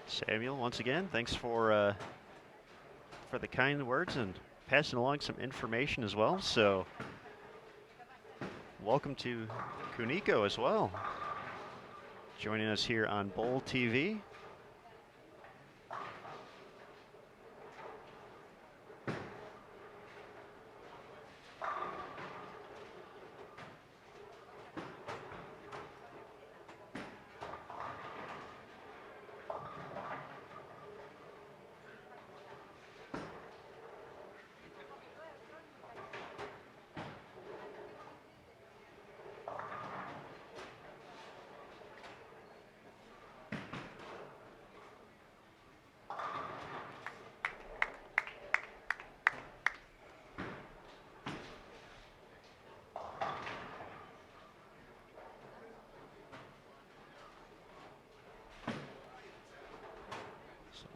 Samuel, once again, thanks for the kind words and passing along some information as well. So, welcome to Kuniko as well, joining us here on Bowl TV.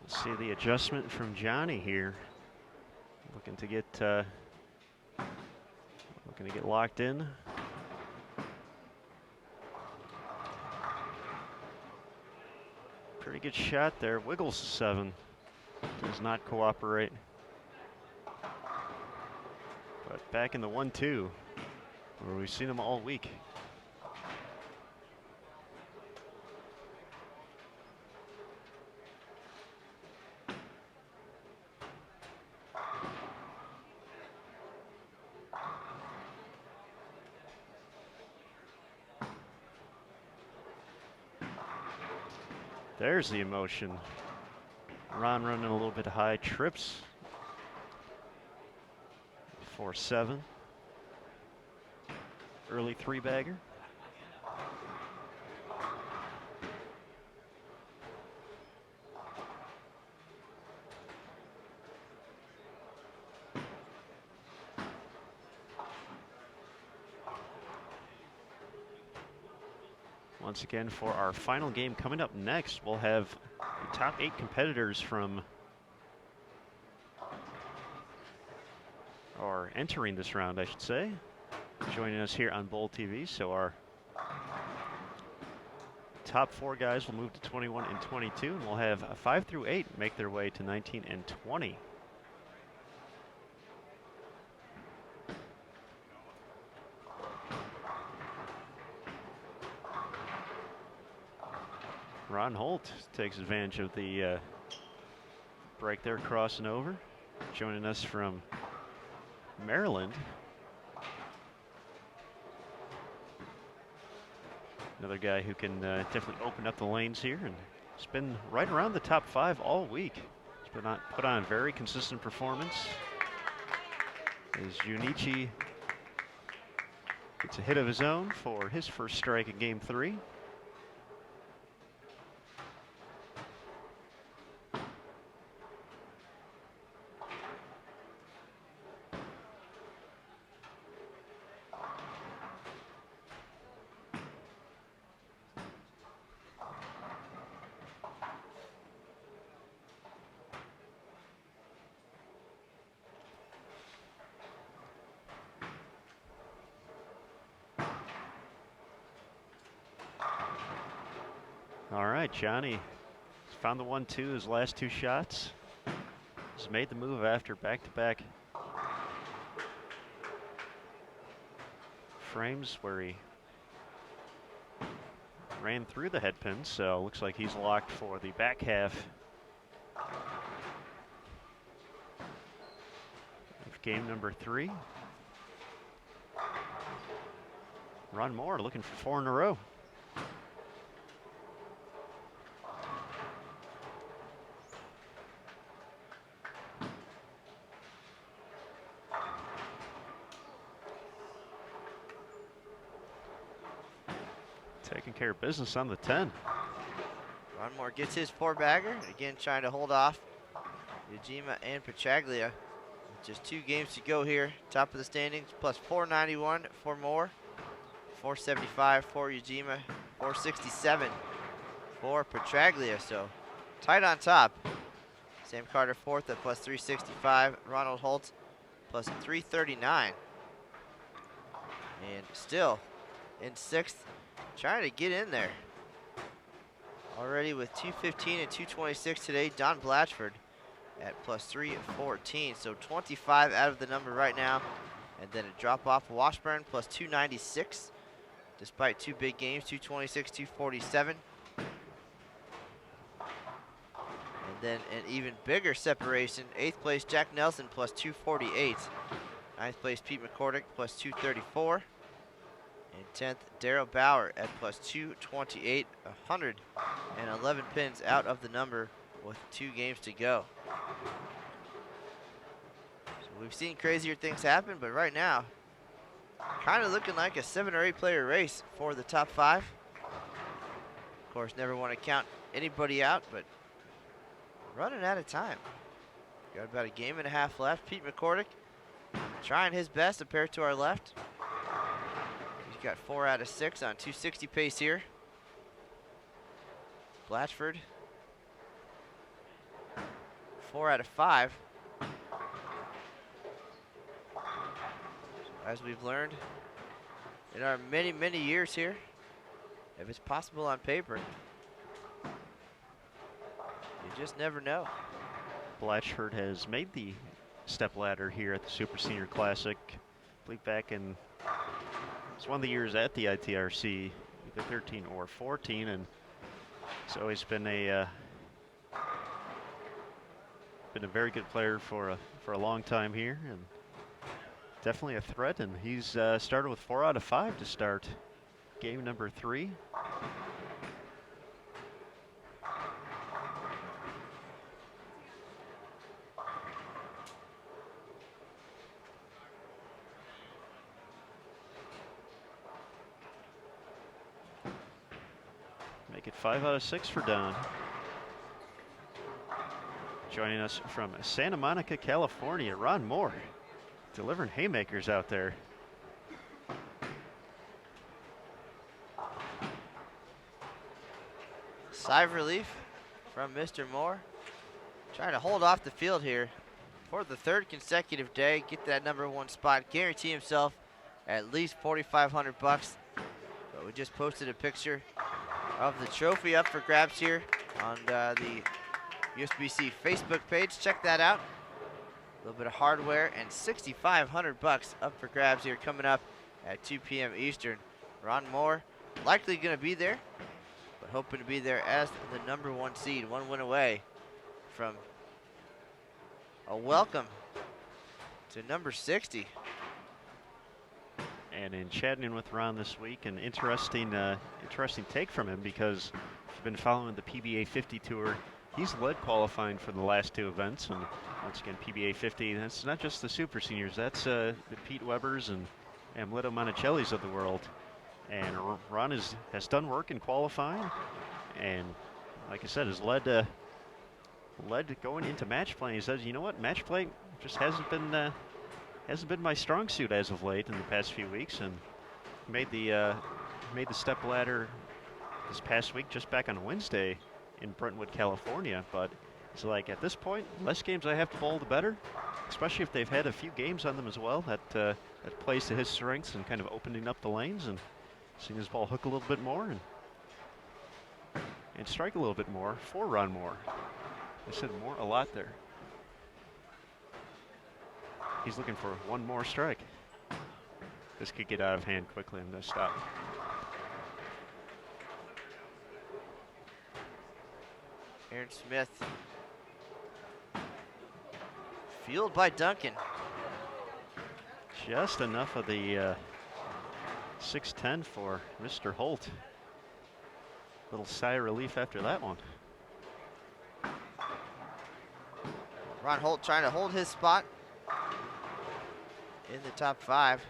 See the adjustment from Johnny here, looking to get locked in. Pretty good shot there. Wiggles 7, does not cooperate. But back in the 1-2. where we've seen him all week. There's the emotion. Ron running a little bit high, trips. 4-7. Early three-bagger. Once again, for our final game coming up next, we'll have the top 8 competitors from, or entering this round, I should say, joining us here on Bowl TV. So our top 4 guys will move to 21 and 22, and we'll have 5 through 8 make their way to 19 and 20. Ron Holt takes advantage of the break there, crossing over. Joining us from Maryland. Another guy who can definitely open up the lanes here, and he's been right around the top 5 all week. He's been put on a very consistent performance. As Junichi gets a hit of his own for his first strike in game 3. All right, Johnny found the 1-2 his last 2 shots. He's made the move after back-to-back frames where he ran through the head pin, so looks like he's locked for the back half of game number 3. Ron Moore looking for 4 in a row. Taking care of business on the 10. Ron Moore gets his 4-bagger. Again, trying to hold off Ujima and Petraglia. Just 2 games to go here. Top of the standings, plus 491 for Moore, 475 for Ujima, 467 for Petraglia. So tight on top. Sam Carter 4th at plus 365. Ronald Holt plus 339. And still in 6th. Trying to get in there. Already with 215 and 226 today, Don Blatchford at plus 314. So 25 out of the number right now. And then a drop off Washburn plus 296. Despite 2 big games, 226, 247. And then an even bigger separation. 8th place Jack Nelson plus 248. 9th place Pete McCordick plus 234. And 10th, Darrell Bauer at plus 228, 111 pins out of the number with 2 games to go. So we've seen crazier things happen, but right now, kind of looking like a 7 or 8 player race for the top 5. Of course, never want to count anybody out, but running out of time. Got about a game and a half left. Pete McCordick trying his best, a pair to our left. Got 4 out of 6 on 260 pace here. Blatchford, 4 out of 5. As we've learned in our many, many years here, if it's possible on paper, you just never know. Blatchford has made the step ladder here at the Super Senior Classic. I believe back in It's one of the years at the ITRC, either 13 or 14, and it's always been a very good player for a long time here, and definitely a threat. And he's started with 4 out of 5 to start game number 3. Make it 5 out of 6 for Don. Joining us from Santa Monica, California, Ron Moore, delivering haymakers out there. Sigh of relief from Mr. Moore. Trying to hold off the field here for the 3rd consecutive day. Get that #1 spot. Guarantee himself at least $4,500 bucks. But we just posted a picture of the trophy up for grabs here on the USBC Facebook page. Check that out. A little bit of hardware and $6,500 bucks up for grabs here coming up at 2 p.m. Eastern. Ron Moore likely going to be there, but hoping to be there as the #1 seed, 1 win away from a welcome to number 60. And in chatting with Ron this week, an interesting take from him, because if you've been following the PBA 50 Tour, he's led qualifying for the last 2 events. And once again, PBA 50, that's not just the Super Seniors, that's the Pete Webbers and Amleto Monticelli's of the world. And Ron has done work in qualifying, and like I said, has led going into match play. He says, you know what, match play just hasn't been my strong suit as of late in the past few weeks, and made the step ladder this past week, just back on Wednesday in Brentwood, California. But it's like, at this point, less games I have to bowl, the better, especially if they've had a few games on them as well. That plays to his strengths and kind of opening up the lanes and seeing his ball hook a little bit more and strike a little bit more for Ron Moore. I said more a lot there. He's looking for 1 more strike. This could get out of hand quickly. I'm going to stop. Aaron Smith, fueled by Duncan. Just enough of the 610 for Mr. Holt. Little sigh of relief after that one. Ron Holt trying to hold his spot in the top 5.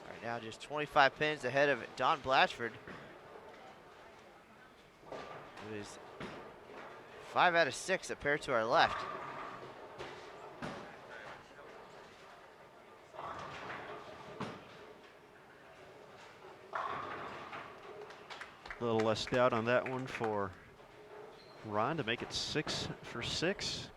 Right now just 25 pins ahead of Don Blatchford, who is 5 out of 6, a pair to our left. A little less doubt on that one for Ron to make it 6 for 6.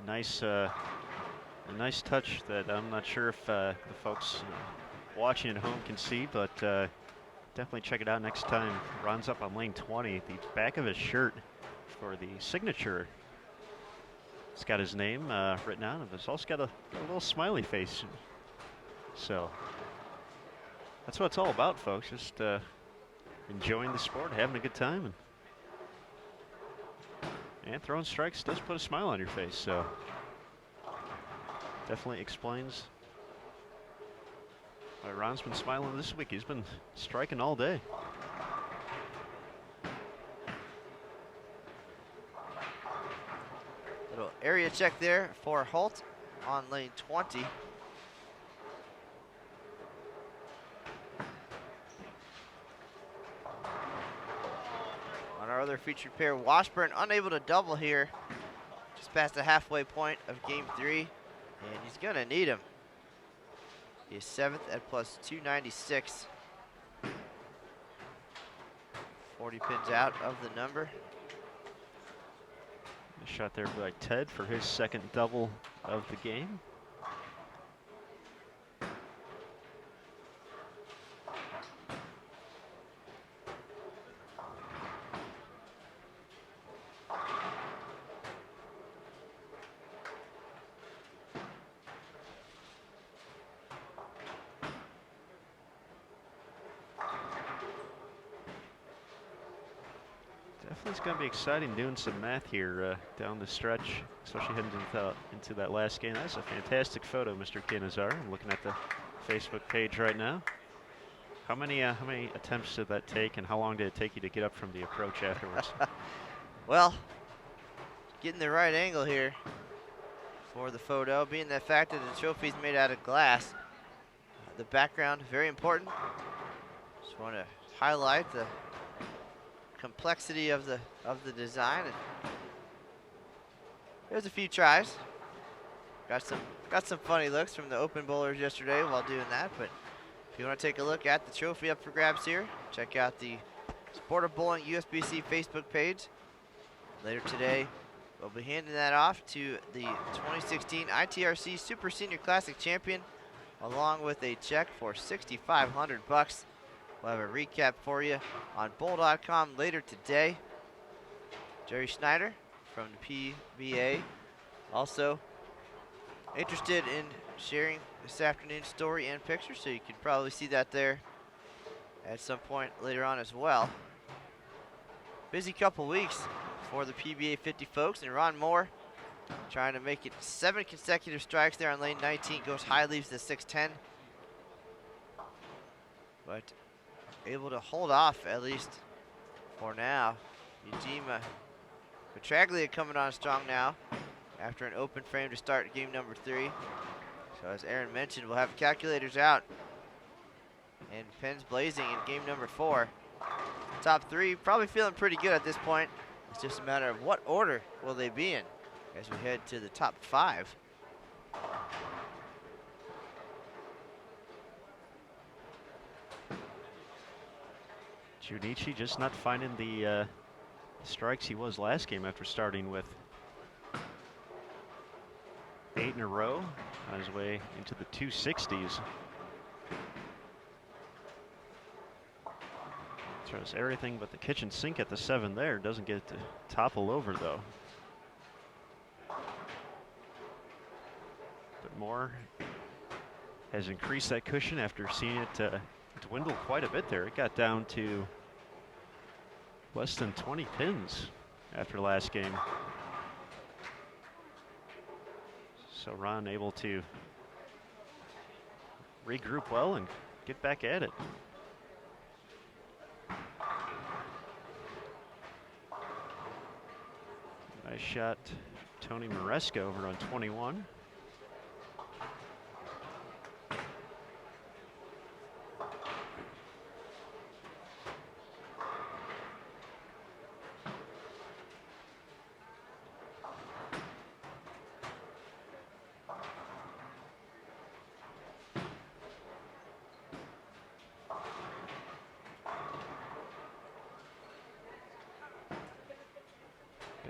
A nice touch that I'm not sure if the folks watching at home can see, but definitely check it out next time. Ron's up on lane 20. The back of his shirt for the signature, it's got his name written on it. It's also got a little smiley face. So that's what it's all about, folks. Just enjoying the sport, having a good time, and throwing strikes does put a smile on your face. So definitely explains why Ron's been smiling this week. He's been striking all day. Little area check there for Holt on lane 20. On our other featured pair, Washburn unable to double here, just past the halfway point of game 3, and he's gonna need him. He is 7th at plus 296. 40 pins out of the number. Shot there by Ted for his second double of the game. Definitely it's going to be exciting doing some math here down the stretch, especially heading into that last game. That's a fantastic photo, Mr. Kinazar. I'm looking at the Facebook page right now. How many attempts did that take, and how long did it take you to get up from the approach afterwards? Well, getting the right angle here for the photo, being the fact that the trophy's made out of glass. The background, very important. Just want to highlight the complexity of the design. And there's a few tries. Got some funny looks from the open bowlers yesterday while doing that, but if you want to take a look at the trophy up for grabs here, check out the Sport of Bowling USBC Facebook page. Later today, we'll be handing that off to the 2016 ITRC Super Senior Classic champion, along with a check for $6,500. We'll have a recap for you on bowl.com later today. Jerry Schneider from the PBA, also interested in sharing this afternoon's story and pictures, so you can probably see that there at some point later on as well. Busy couple weeks for the PBA 50 folks, and Ron Moore trying to make it 7 consecutive strikes there on lane 19, goes high, leaves the 610. But able to hold off, at least for now. Ujima Petraglia coming on strong now after an open frame to start game number 3. So as Aaron mentioned, we'll have calculators out and pens blazing in game number 4. Top 3 probably feeling pretty good at this point. It's just a matter of what order will they be in as we head to the top 5. Junichi just not finding the strikes he was last game after starting with 8 in a row on his way into the 260s. Throws everything but the kitchen sink at the 7 there. Doesn't get it to topple over though. But Moore has increased that cushion after seeing it dwindle quite a bit there. It got down to less than 20 pins after last game. So Ron able to regroup well and get back at it. Nice shot, Tony Maresca over on 21.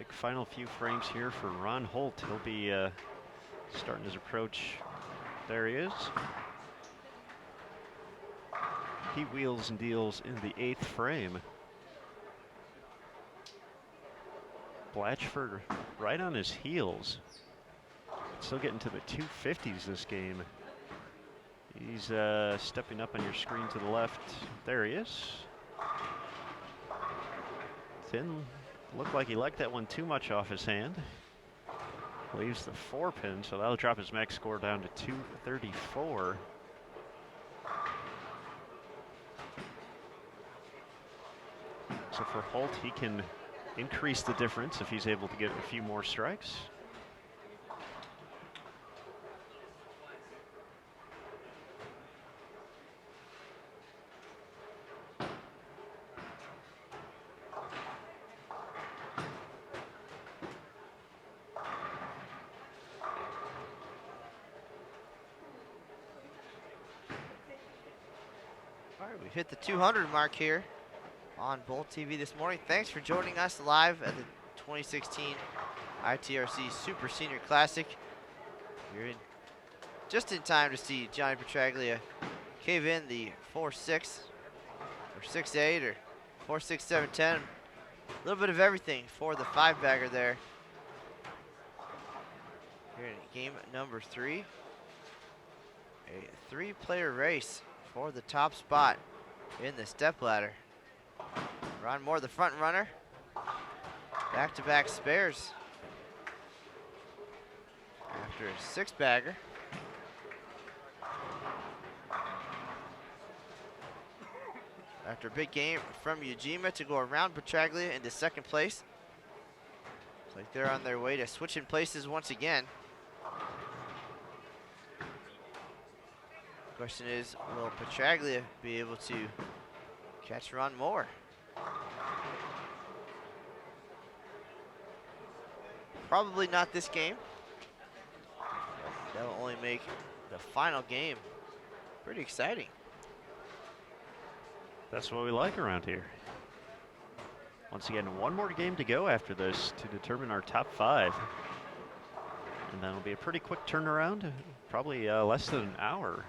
Final few frames here for Ron Holt. He'll be starting his approach. There he is. He wheels and deals in the 8th frame. Blatchford right on his heels. Still getting to the 250s this game. He's stepping up on your screen to the left. There he is. Thin. Looked like he liked that one too much off his hand. Leaves the 4 pin, so that'll drop his max score down to 234. So for Holt, he can increase the difference if he's able to get a few more strikes. We hit the 200 mark here on Bowl TV this morning. Thanks for joining us live at the 2016 ITRC Super Senior Classic. You're just in time to see Johnny Petraglia cave in the 4-6 or 6-8 or 4-6-7-10. A little bit of everything for the 5-bagger there. Here in game number 3. A 3-player race for the top spot in the stepladder. Ron Moore, the front runner. Back-to-back spares. After a 6-bagger. After a big game from Ujima to go around Petraglia into second place. Looks like they're on their way to switching places once again. Question is, will Petraglia be able to catch Ron Moore? Probably not this game. That will only make the final game pretty exciting. That's what we like around here. Once again, one more game to go after this to determine our top 5. And then it'll be a pretty quick turnaround, probably less than an hour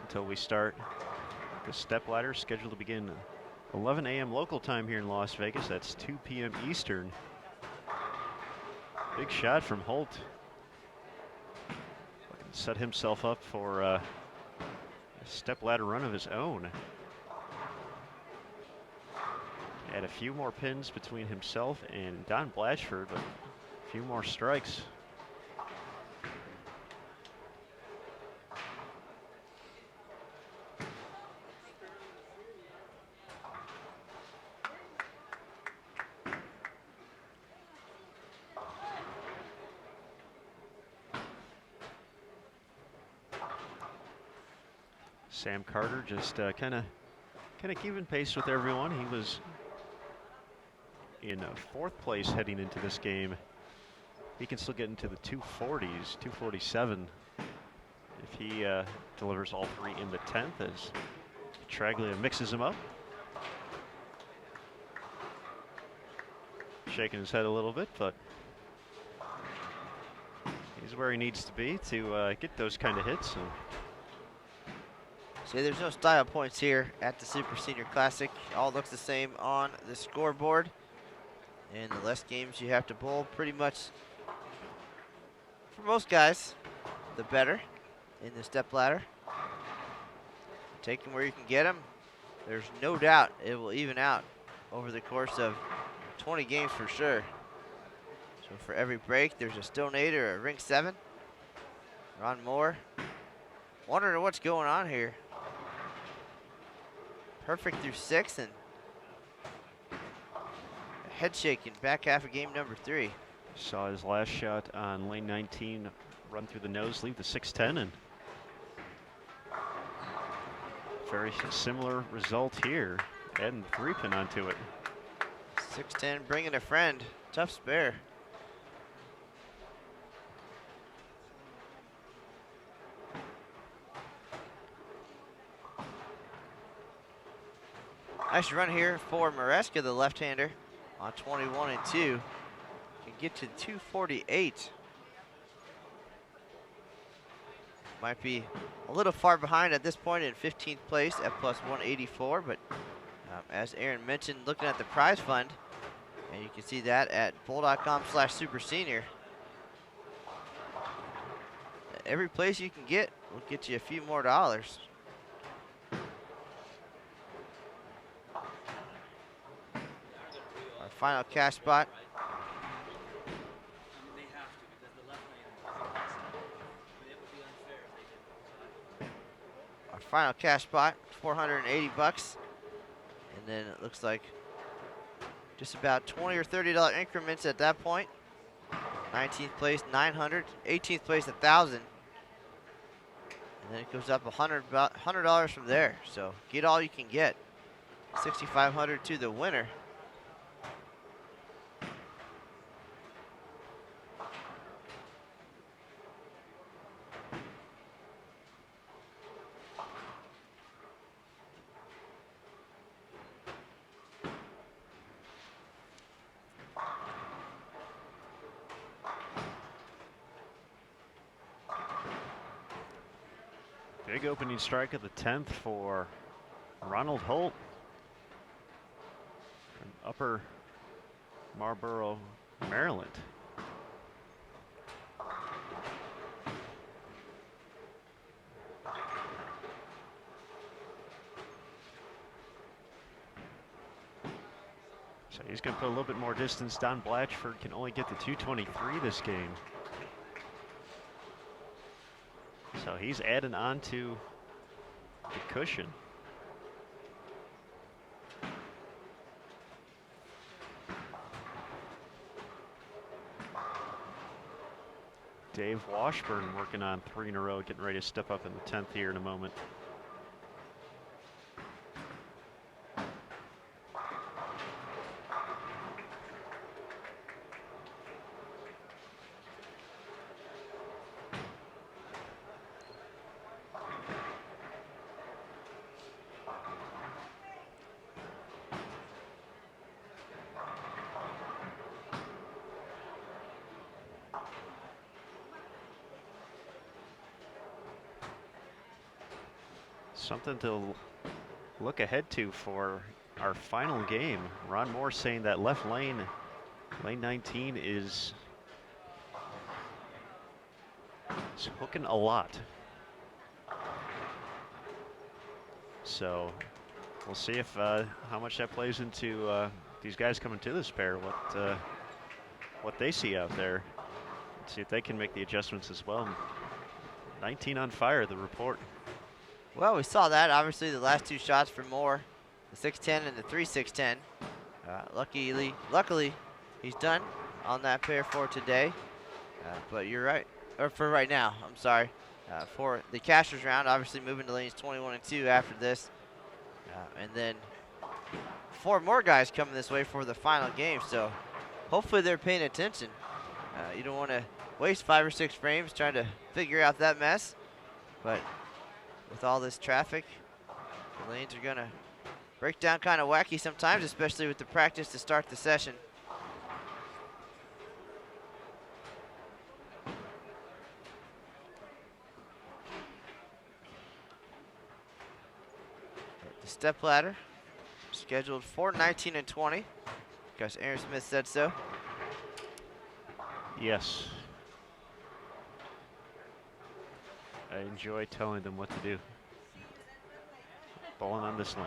until we start the stepladder, scheduled to begin 11 a.m. local time here in Las Vegas. That's 2 p.m. Eastern. Big shot from Holt. Looking to set himself up for a stepladder run of his own. Add a few more pins between himself and Don Blatchford, but a few more strikes. Sam Carter just kind of keeping pace with everyone. He was in 4th place heading into this game. He can still get into the 240s, 247, if he delivers all 3 in the 10th as Petraglia mixes him up. Shaking his head a little bit, but he's where he needs to be to get those kind of hits. See, there's no style points here at the Super Senior Classic. All looks the same on the scoreboard. And the less games you have to bowl, pretty much, for most guys, the better in the stepladder. Take them where you can get them. There's no doubt it will even out over the course of 20 games for sure. So for every break, there's a Stone 8 or a Ring 7. Ron Moore, wondering what's going on here. Perfect through 6 and head shaking back half of game number 3. Saw his last shot on lane 19 run through the nose, leave the 610, and very similar result here. Adding 3-pin onto it. 610 bringing a friend. Tough spare. Nice run here for Maresca, the left-hander, on 21 and 2. Can get to 248. Might be a little far behind at this point in 15th place at plus 184, but as Aaron mentioned, looking at the prize fund, and you can see that at bowl.com/supersenior. Every place you can get will get you a few more dollars. Our final cash spot. Our final cash spot, 480 bucks. And then it looks like just about $20 or $30 increments at that point. 19th place, 900. 18th place, 1,000. And then it goes up $100 from there. So get all you can get. 6,500 to the winner. Big opening strike of the 10th for Ronald Holt from Upper Marlboro, Maryland. So he's going to put a little bit more distance. Don Blatchford can only get to 223 this game. So he's adding on to the cushion. Dave Washburn working on 3 in a row, getting ready to step up in the 10th here in a moment. Something to look ahead to for our final game. Ron Moore saying that left lane, lane 19, is hooking a lot. So we'll see if how much that plays into these guys coming to this pair, what they see out there. Let's see if they can make the adjustments as well. 19 on fire, the report. Well, we saw that. Obviously, the last 2 shots for Moore, the 610 and the 3610. Luckily, he's done on that pair for today. But you're right, or for right now, I'm sorry. For the cashers round, obviously moving to lanes 21 and 2 after this. And then 4 more guys coming this way for the final game. So hopefully they're paying attention. You don't want to waste 5 or 6 frames trying to figure out that mess. But with all this traffic, the lanes are going to break down kind of wacky sometimes, especially with the practice to start the session. The step ladder scheduled for 19 and 20 because Aaron Smith said so. Yes. I enjoy telling them what to do. Bowling on this lane.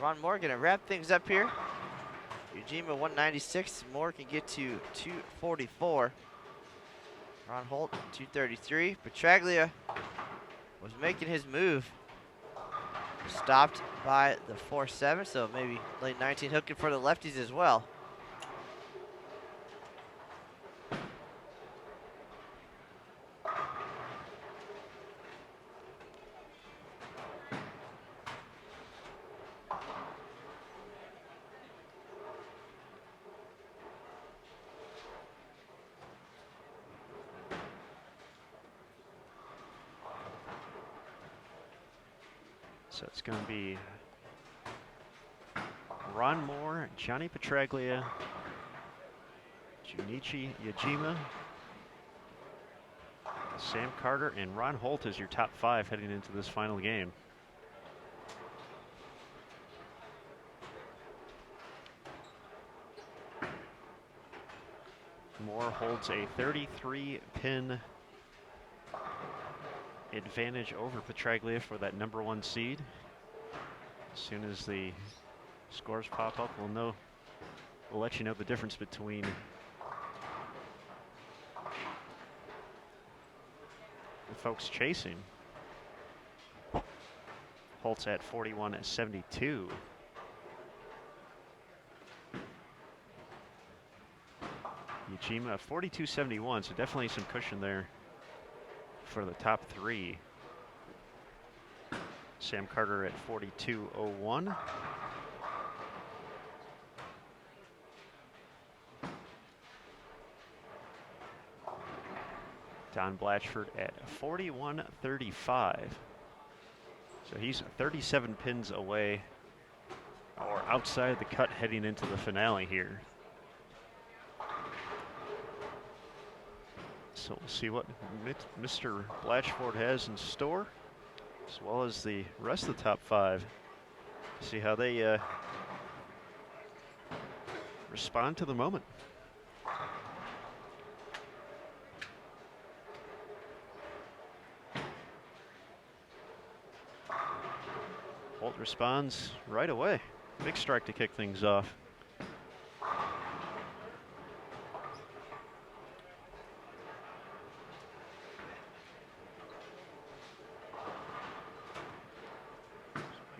Ron Moore gonna wrap things up here. Ujima 196, Moore can get to 244. Ron Holt 233. Petraglia was making his move. Stopped by the 4-7, so maybe lane 19 hooking for the lefties as well. So it's going to be Ron Moore, Johnny Petraglia, Junichi Yajima, Sam Carter, and Ron Holt as your top 5 heading into this final game. Moore holds a 33-pin advantage over Petraglia for that #1 seed. As soon as the scores pop up, we'll let you know the difference between the folks chasing. Holt's at 41.72. Yajima 42.71, so definitely some cushion there for the top 3. Sam Carter at 42.01. Don Blatchford at 41.35. So he's 37 pins away or outside the cut heading into the finale here. So we'll see what Mr. Blatchford has in store, as well as the rest of the top 5. See how they respond to the moment. Holt responds right away. Big strike to kick things off.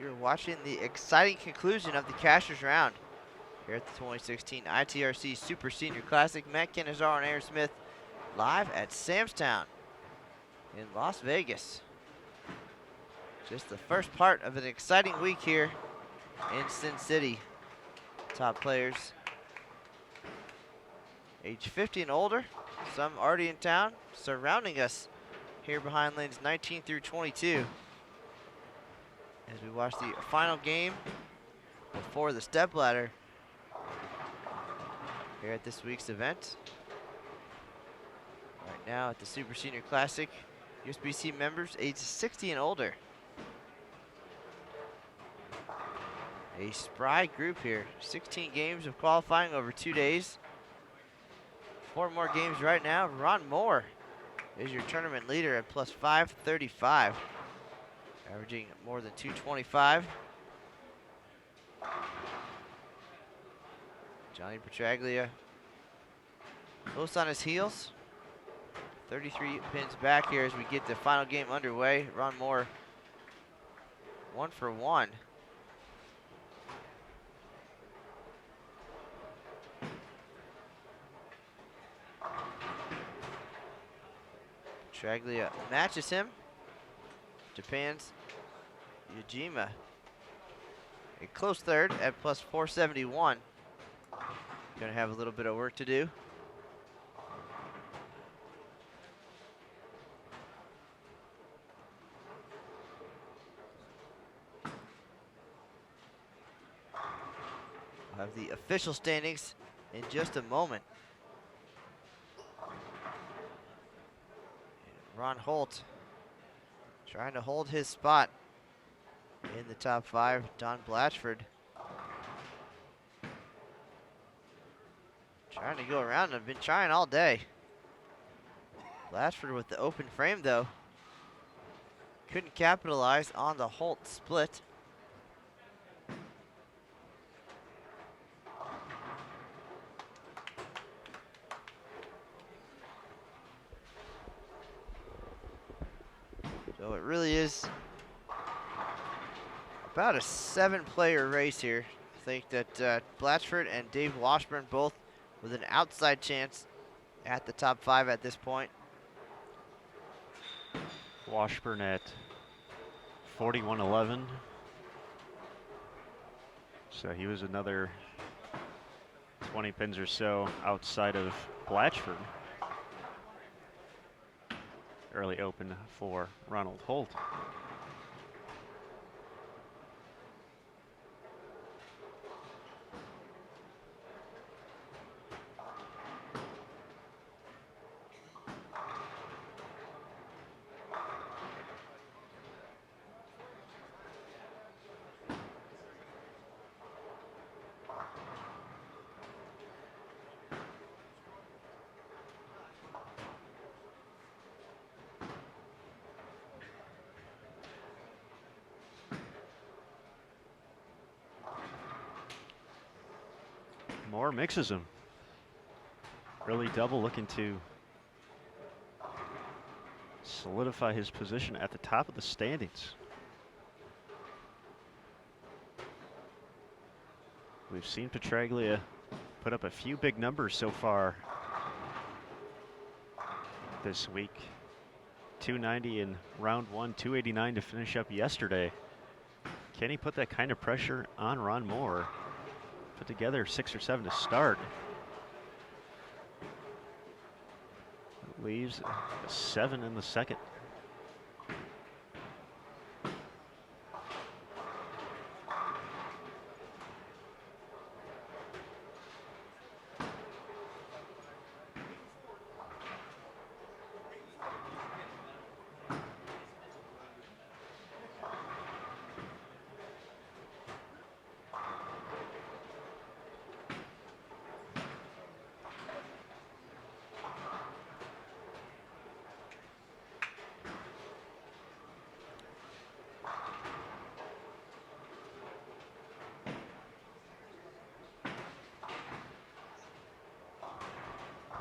You're watching the exciting conclusion of the Cashers round here at the 2016 ITRC Super Senior Classic. Matt Canizaro and Aaron Smith live at Sam's Town in Las Vegas. Just the first part of an exciting week here in Sin City. Top players age 50 and older, some already in town, surrounding us here behind lanes 19 through 22. As we watch the final game before the stepladder here at this week's event. Right now at the Super Senior Classic, USBC members age 60 and older. A spry group here. 16 games of qualifying over 2 days. 4 more games right now. Ron Moore is your tournament leader at plus 535. Averaging more than 225. Johnny Petraglia close on his heels. 33 pins back here as we get the final game underway. Ron Moore 1 for 1. Petraglia matches him. Japan's Yajima, a close third at plus 471. Gonna have a little bit of work to do. We'll have the official standings in just a moment. Ron Holt trying to hold his spot in the top 5. Don Blatchford trying to go around and been trying all day. Blatchford with the open frame though. Couldn't capitalize on the Holt split. So it really is about a 7-player race here. I think that Blatchford and Dave Washburn both with an outside chance at the top 5 at this point. Washburn at 41.11. So he was another 20 pins or so outside of Blatchford. Early open for Ronald Holt. Moore mixes him. Really double looking to solidify his position at the top of the standings. We've seen Petraglia put up a few big numbers so far this week. 290 in round 1, 289 to finish up yesterday. Can he put that kind of pressure on Ron Moore? Put together 6 or 7 to start. Leaves a 7 in the second.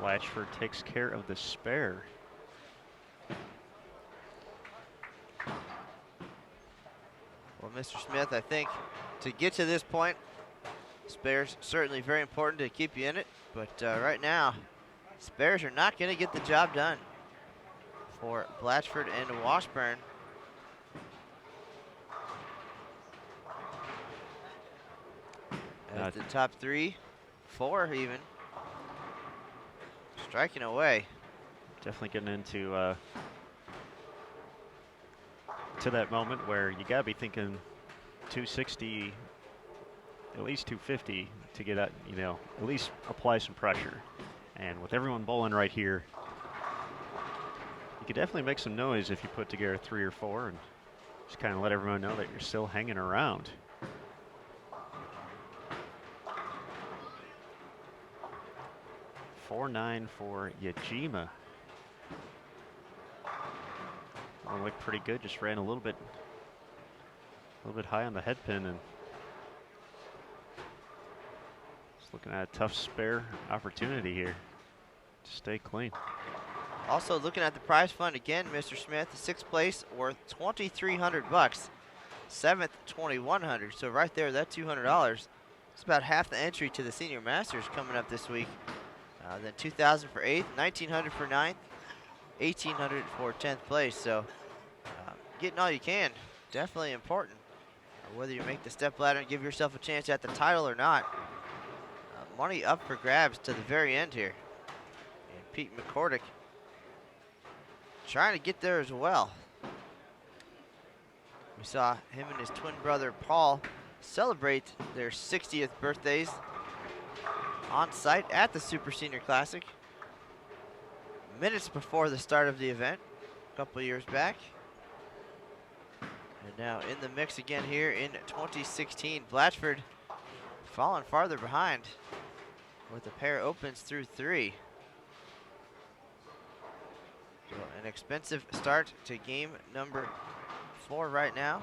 Blatchford takes care of the spare. Well, Mr. Smith, I think to get to this point, spares certainly very important to keep you in it, but right now, spares are not going to get the job done for Blatchford and Washburn. At the top 3, 4 even, striking away. Definitely getting into to that moment where you gotta be thinking 260, at least 250 to get at, you know, at least apply some pressure. And with everyone bowling right here, you could definitely make some noise if you put together 3 or 4 and just kind of let everyone know that you're still hanging around. .49 for Yajima. One looked pretty good, just ran a little bit high on the head pin, and just looking at a tough spare opportunity here to stay clean. Also looking at the prize fund again, Mr. Smith, 6th place worth $2,300, 7th $2,100. So right there, that $200, it's about half the entry to the Senior Masters coming up this week. Then $2,000 for 8th, $1,900 for 9th, $1,800 for 10th place. So getting all you can, definitely important. Whether you make the step ladder and give yourself a chance at the title or not, money up for grabs to the very end here. And Pete McCordick trying to get there as well. We saw him and his twin brother Paul celebrate their 60th birthdays on site at the Super Senior Classic minutes before the start of the event a couple years back. And now in the mix again here in 2016. Blatchford falling farther behind with the pair opens through 3. So an expensive start to game number 4 right now.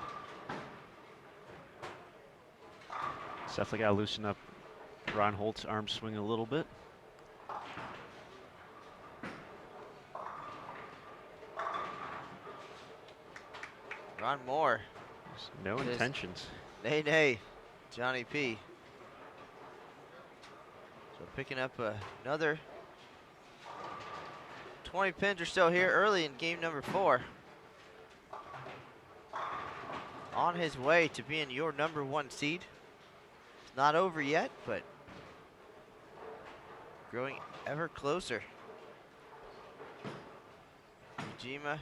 Definitely got to loosen up Ron Holt's arm swing a little bit. Ron Moore. No intentions. Nay, Johnny P. So picking up another 20 pins or so here early in game number 4. On his way to being your number 1 seed. It's not over yet, but growing ever closer. Ujima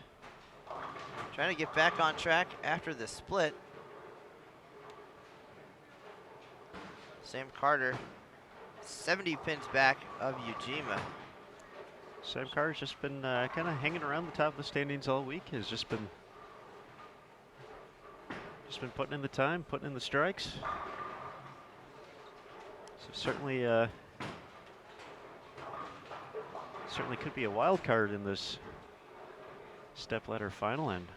trying to get back on track after the split. Sam Carter 70 pins back of Ujima. Sam Carter's just been kind of hanging around the top of the standings all week. Has just been putting in the time, putting in the strikes. So certainly could be a wild card in this stepladder final, and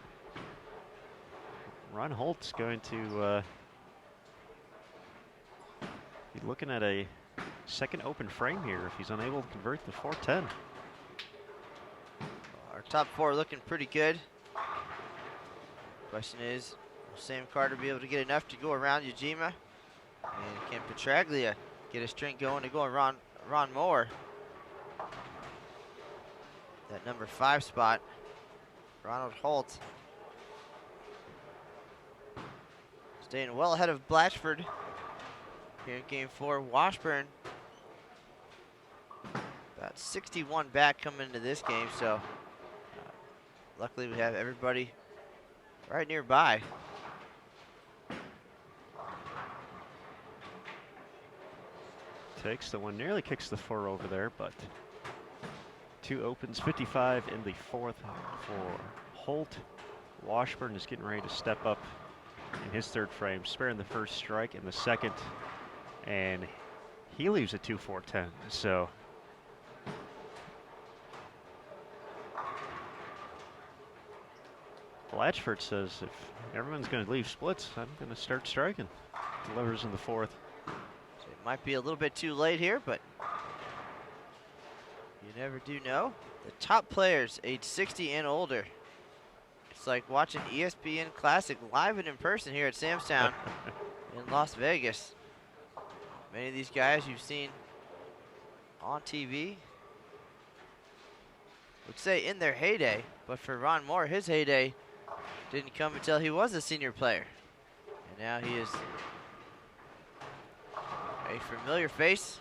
Ron Holt's going to be looking at a second open frame here if he's unable to convert the 410. Our top 4 looking pretty good. Question is, will Sam Carter be able to get enough to go around Ujima? And can Petraglia get a string going to go around Ron Moore? That number 5 spot. Ronald Holt staying well ahead of Blatchford here in game 4. Washburn about 61 back coming into this game, so luckily we have everybody right nearby. Takes the one, nearly kicks the 4 over there, but 2 opens, 55 in the 4th for Holt. Washburn is getting ready to step up in his 3rd frame, sparing the 1st strike in the 2nd, and he leaves at 2-4-10. So Blatchford says, if everyone's going to leave splits, I'm going to start striking. Delivers in the 4th. So it might be a little bit too late here, but you You never do know. The top players age 60 and older. It's like watching ESPN Classic live and in person here at Sam's Town in Las Vegas. Many of these guys you've seen on TV would say in their heyday, but for Ron Moore, his heyday didn't come until he was a senior player. And now he is a familiar face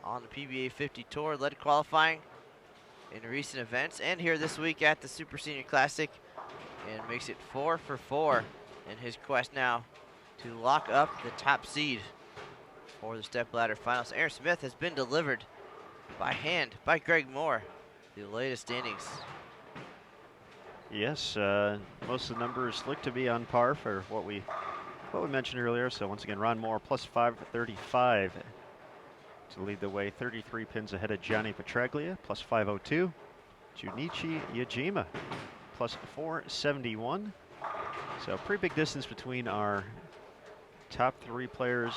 on the PBA 50 Tour, led qualifying in recent events and here this week at the Super Senior Classic, and makes it 4 for 4 in his quest now to lock up the top seed for the stepladder finals. Aaron Smith has been delivered by hand by Greg Moore, the latest standings. Yes, most of the numbers look to be on par for what we mentioned earlier. So once again, Ron Moore plus 535 to lead the way, 33 pins ahead of Johnny Petraglia, plus 502. Junichi Yajima, plus 471. So pretty big distance between our top 3 players.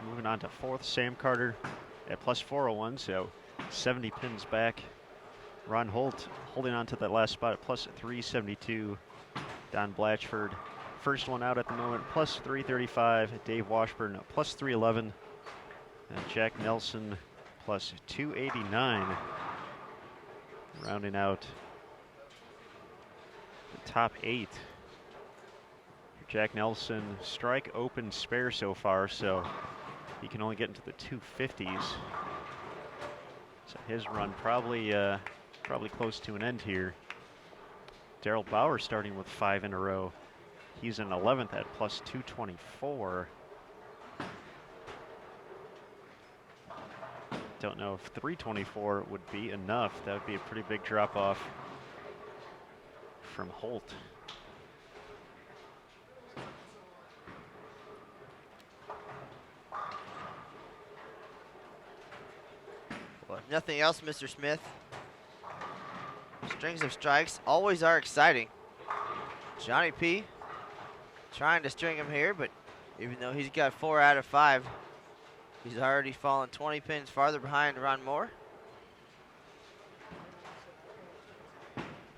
Moving on to 4th, Sam Carter at plus 401, so 70 pins back. Ron Holt holding on to that last spot at plus 372. Don Blatchford, first one out at the moment, plus 335. Dave Washburn, plus 311. And Jack Nelson, plus 289. Rounding out the top 8. Jack Nelson, strike, open, spare so far, so he can only get into the 250s. So his run probably close to an end here. Daryl Bauer starting with 5 in a row. He's in 11th at plus 224. Don't know if 324 would be enough. That would be a pretty big drop off from Holt. Well, if nothing else, Mr. Smith, strings of strikes always are exciting. Johnny P trying to string him here, but even though he's got 4 out of 5, he's already fallen 20 pins farther behind Ron Moore.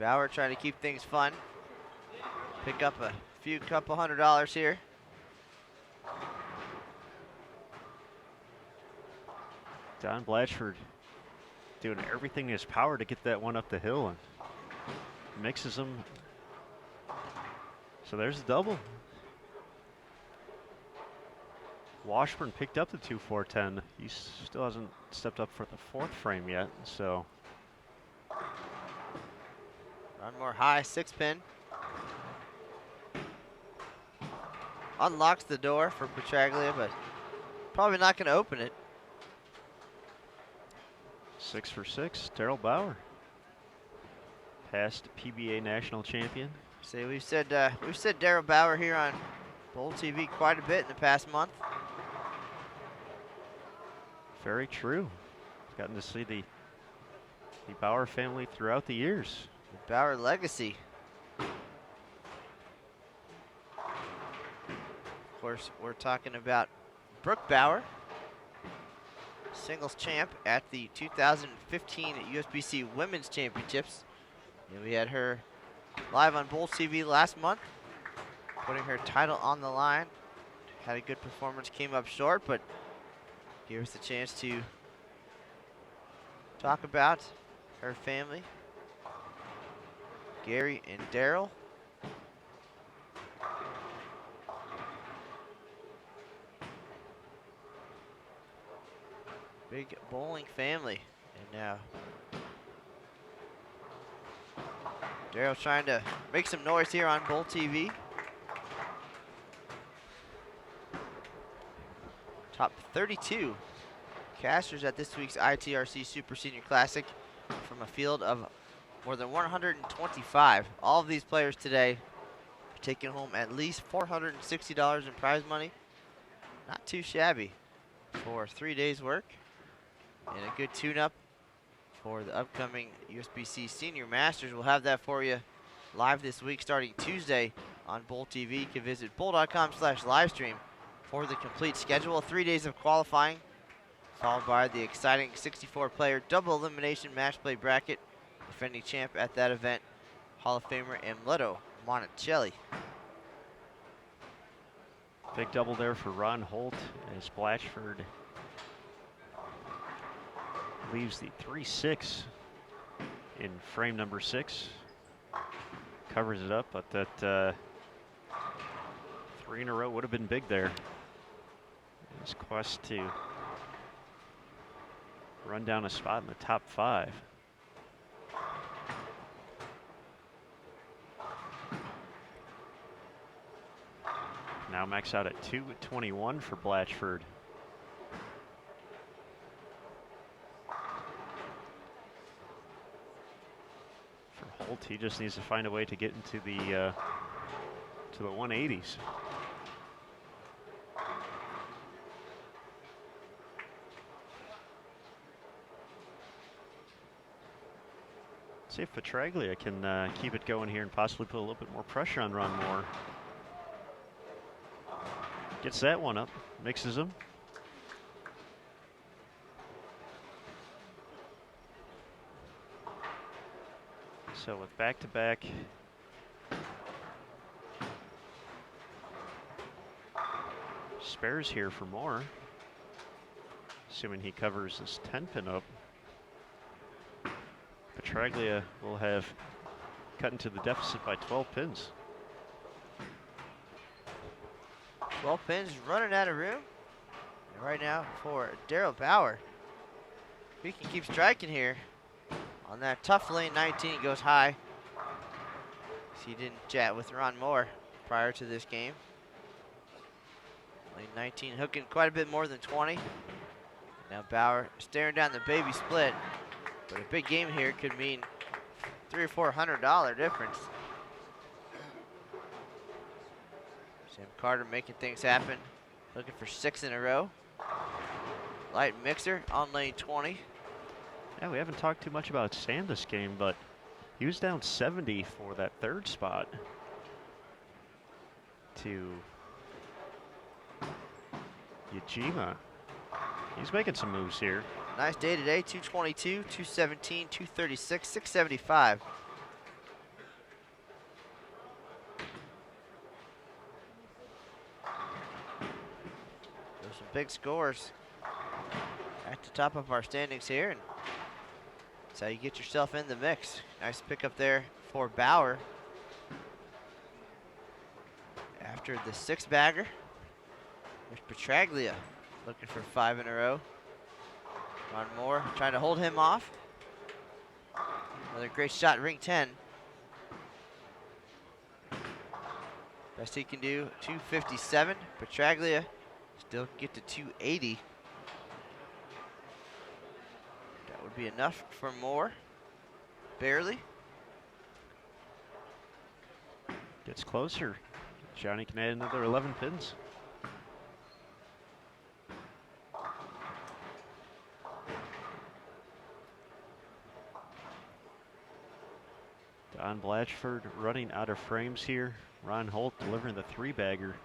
Bauer trying to keep things fun. Pick up a couple $100 here. Don Blatchford doing everything in his power to get that one up the hill and mixes them. So there's the double. Washburn picked up the 2-4-10. He still hasn't stepped up for the 4th frame yet, so. Ron Moore high, 6 pin. Unlocks the door for Petraglia, but probably not going to open it. 6 for 6, Daryl Bauer. Past PBA national champion. See, we've said Daryl Bauer here on Bowl TV quite a bit in the past month. Very true. I've gotten to see the Bauer family throughout the years. The Bauer legacy. Of course, we're talking about Brooke Bauer, singles champ at the 2015 USBC Women's Championships. And we had her live on Bowl TV last month, putting her title on the line. Had a good performance, came up short, but gave us a chance to talk about her family, Gary and Daryl. Big bowling family. And now Daryl trying to make some noise here on Bowl TV. Top 32 casters at this week's ITRC Super Senior Classic from a field of more than 125. All of these players today are taking home at least $460 in prize money. Not too shabby for 3 days work. And a good tune-up for the upcoming USBC Senior Masters. We'll have that for you live this week starting Tuesday on Bowl TV. You can visit bowl.com/livestream for the complete schedule. 3 days of qualifying followed by the exciting 64-player double elimination match play bracket. Defending champ at that event, Hall of Famer Amleto Monticelli. Big double there for Ron Holt as Blatchford leaves the 3-6 in frame number 6. Covers it up, but that 3 in a row would have been big there. His quest to run down a spot in the top 5. Now max out at 2:21 for Blatchford. For Holt, he just needs to find a way to get into the 180s. See if Petraglia can keep it going here and possibly put a little bit more pressure on Ron Moore. Gets that one up, mixes them. So with back-to-back spares here for Moore, assuming he covers this 10-pin up, Petraglia will have cut into the deficit by 12 pins. 12 pins, running out of room. And right now for Daryl Bauer. He can keep striking here. On that tough lane 19 goes high. He didn't chat with Ron Moore prior to this game. Lane 19 hooking quite a bit more than 20. Now Bauer staring down the baby split. But a big game here could mean $300 or $400 difference. Sam Carter making things happen. Looking for 6 in a row. Light mixer on lane 20. Yeah, we haven't talked too much about Sam this game, but he was down 70 for that 3rd spot to Yajima. He's making some moves here. Nice day today, 222, 217, 236, 675. There's some big scores at the top of our standings here, and that's how you get yourself in the mix. Nice pickup there for Bauer. After the 6-bagger, there's Petraglia looking for 5 in a row. Ron Moore trying to hold him off. Another great shot, ring 10. Best he can do, 257. Petraglia still get to 280. That would be enough for Moore. Barely. Gets closer. Johnny can add another 11 pins. Don Blatchford running out of frames here. Ron Holt delivering the 3-bagger.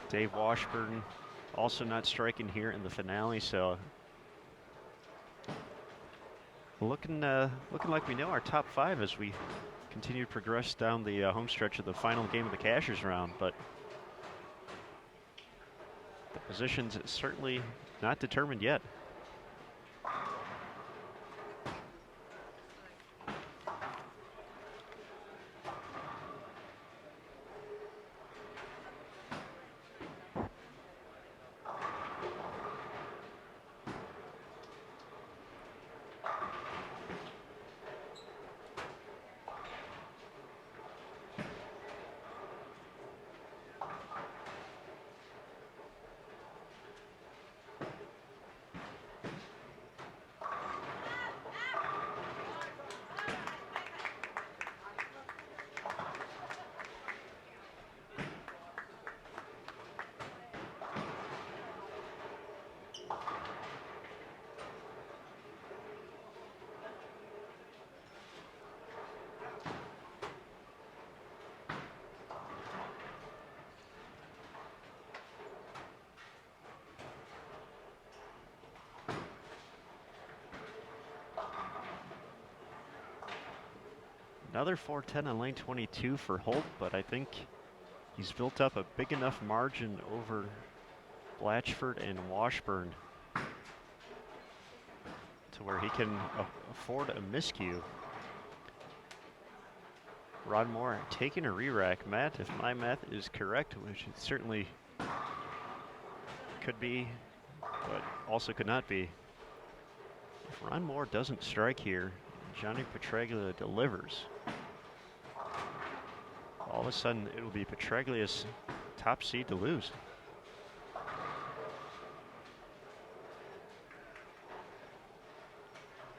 Dave Washburn also not striking here in the finale, so looking like we know our top 5 as we continue to progress down the home stretch of the final game of the Cashers round, but the position's certainly not determined yet. Another 410 on lane 22 for Holt, but I think he's built up a big enough margin over Blatchford and Washburn to where he can afford a miscue. Ron Moore taking a re-rack. Matt, if my math is correct, which it certainly could be, but also could not be. If Ron Moore doesn't strike here, Johnny Petraglia delivers. All of a sudden, it will be Petraglia's top seed to lose.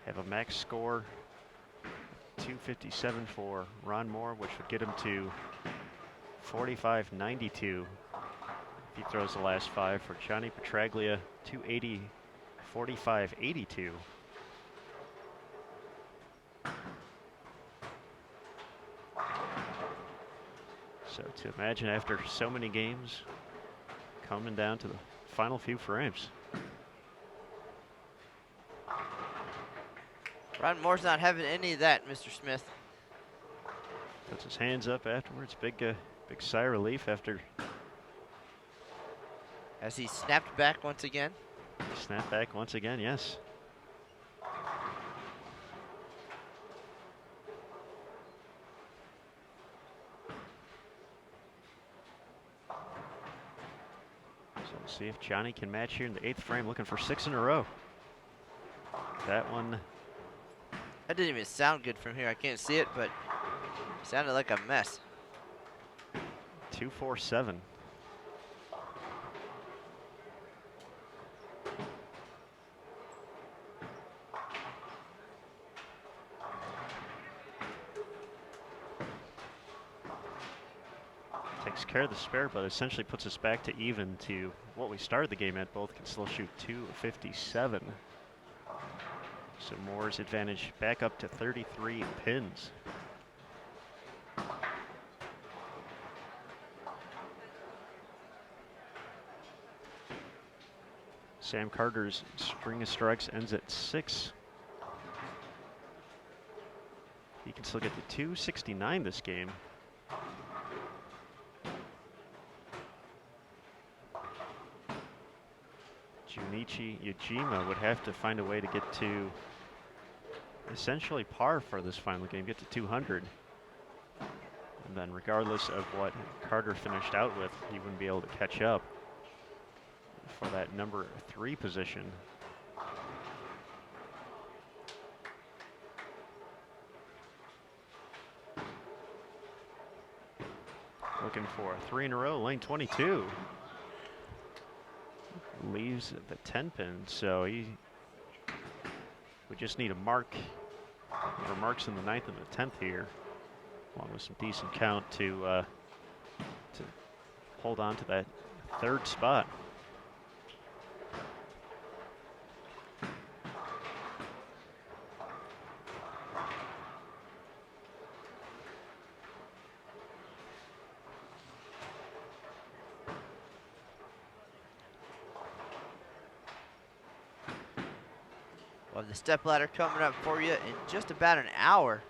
Have a max score 257 for Ron Moore, which would get him to 45.92 if he throws the last 5. For Johnny Petraglia, 280, 45.82. So to imagine after so many games, coming down to the final few frames. Ron Moore's not having any of that, Mr. Smith. Puts his hands up afterwards. Big sigh of relief after. As he snapped back once again. Snap back once again, yes. So we'll see if Johnny can match here in the 8th frame, looking for 6 in a row. That one. That didn't even sound good from here. I can't see it, but it sounded like a mess. 247. Takes care of the spare, but essentially puts us back to even to what we started the game at. Both can still shoot 257. So Moore's advantage back up to 33 pins. Sam Carter's string of strikes ends at 6. He can still get to 269 this game. Junichi Yajima would have to find a way to get to essentially par for this final game, get to 200. And then regardless of what Carter finished out with, he wouldn't be able to catch up for that number 3 position. Looking for 3 in a row, lane 22. Leaves the 10 pin, so we just need a mark or marks in the 9th and the 10th here, along with some decent count to hold on to that 3rd spot. We'll have the stepladder coming up for you in just about an hour.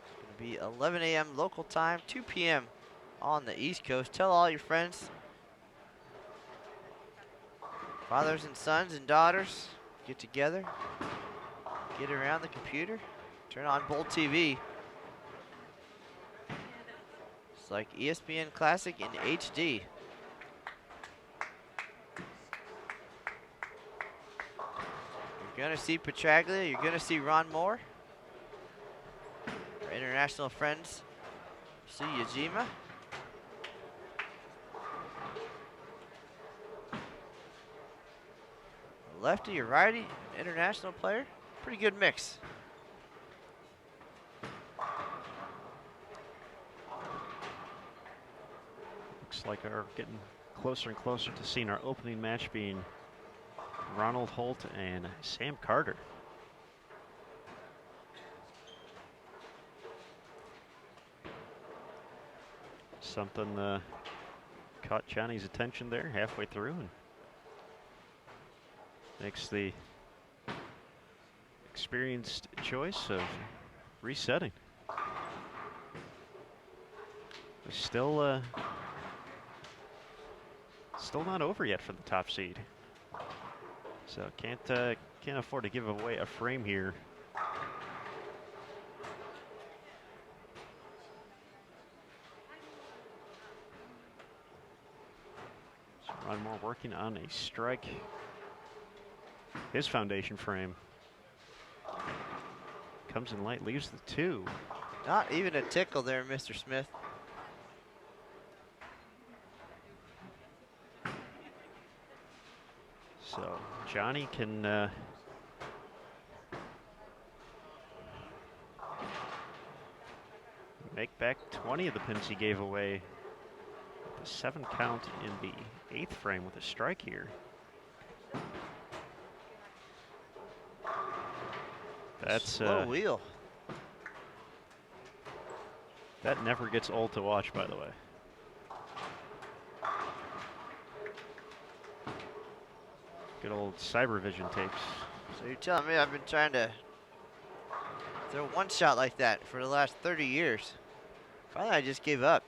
It's going to be 11 a.m. local time, 2 p.m. on the East Coast. Tell all your friends, fathers and sons and daughters, get together, get around the computer, turn on Bold TV. It's like ESPN Classic in HD. You're going to see Petraglia, you're going to see Ron Moore. Our international friends, see Yajima. A lefty, a righty, international player. Pretty good mix. Looks like we're getting closer and closer to seeing our opening match being Ronald Holt and Sam Carter. Something caught Johnny's attention there halfway through and makes the experienced choice of resetting. Still not over yet for the top seed. So can't afford to give away a frame here. So Ron Moore working on a strike. His foundation frame comes in light, leaves the 2. Not even a tickle there, Mr. Smith. So Johnny can make back 20 of the pins he gave away. The 7 count in the 8th frame with a strike here. That's slow wheel. That never gets old to watch, by the way. Good old Cybervision tapes. So you're telling me I've been trying to throw one shot like that for the last 30 years. Finally, I just gave up.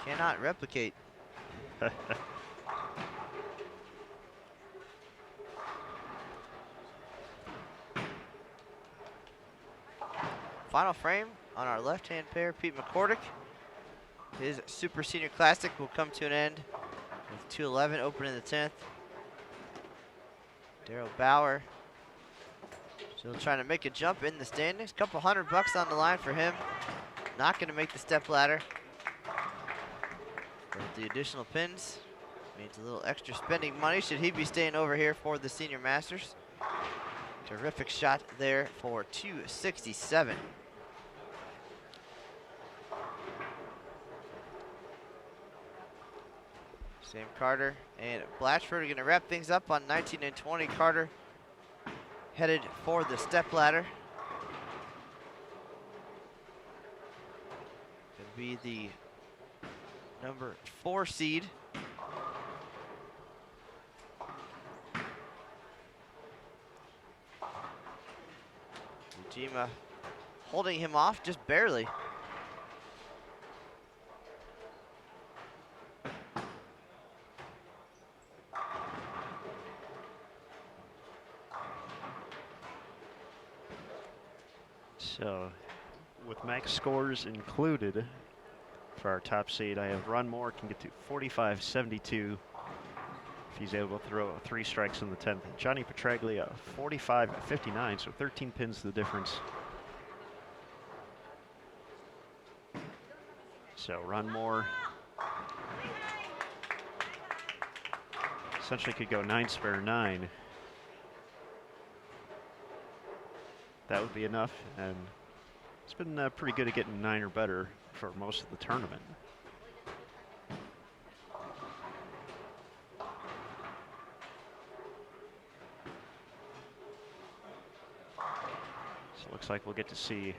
Cannot replicate. Final frame on our left-hand pair, Pete McCordick. His Super Senior Classic will come to an end with 211 opening the 10th. Daryl Bauer still trying to make a jump in the standings. Couple $100 on the line for him. Not going to make the step ladder. But the additional pins means a little extra spending money should he be staying over here for the Senior Masters. Terrific shot there for 267. Sam Carter and Blatchford are going to wrap things up on 19 and 20. Carter headed for the step ladder. Going to be the number 4 seed. Ujima holding him off just barely. So, with max scores included for our top seed, I have Ron Moore can get to 45-72 if he's able to throw 3 strikes in the 10th. Johnny Petraglia 45-59, so 13 pins the difference. So Ron Moore essentially could go 9 spare 9. That would be enough, and it's been pretty good at getting 9 or better for most of the tournament. So it looks like we'll get to see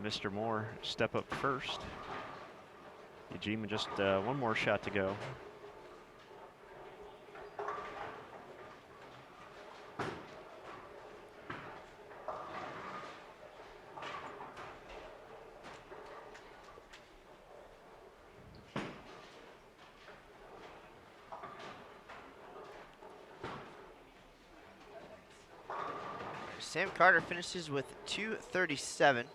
Mr. Moore step up first. Ujima just one more shot to go. Sam Carter finishes with 237.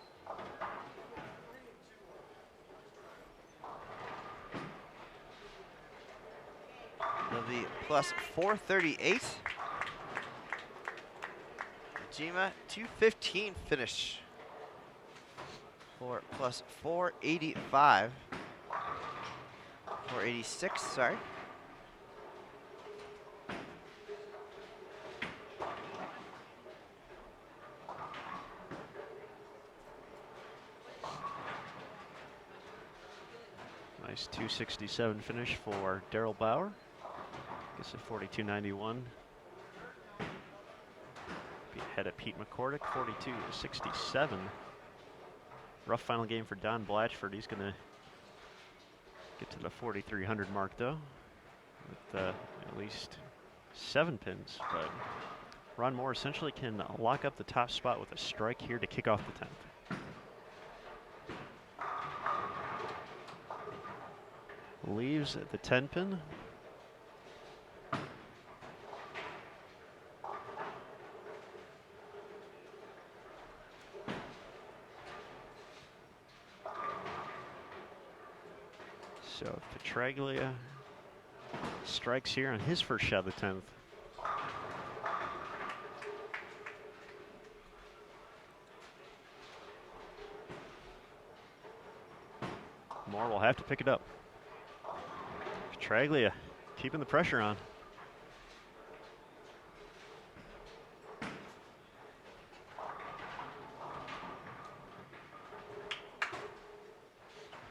He'll be plus 438. Ujima, 215 finish for plus 485. 486, sorry. Nice 267 finish for Daryl Bauer. Gets a 42.91. Be ahead of Pete McCordick, 42.67. Rough final game for Don Blatchford. He's going to get to the 4,300 mark though, with at least 7 pins. But Ron Moore essentially can lock up the top spot with a strike here to kick off the 10th. leaves the 10 pin. So Petraglia strikes here on his first shot of the 10th. Moore will have to pick it up. Petraglia keeping the pressure on.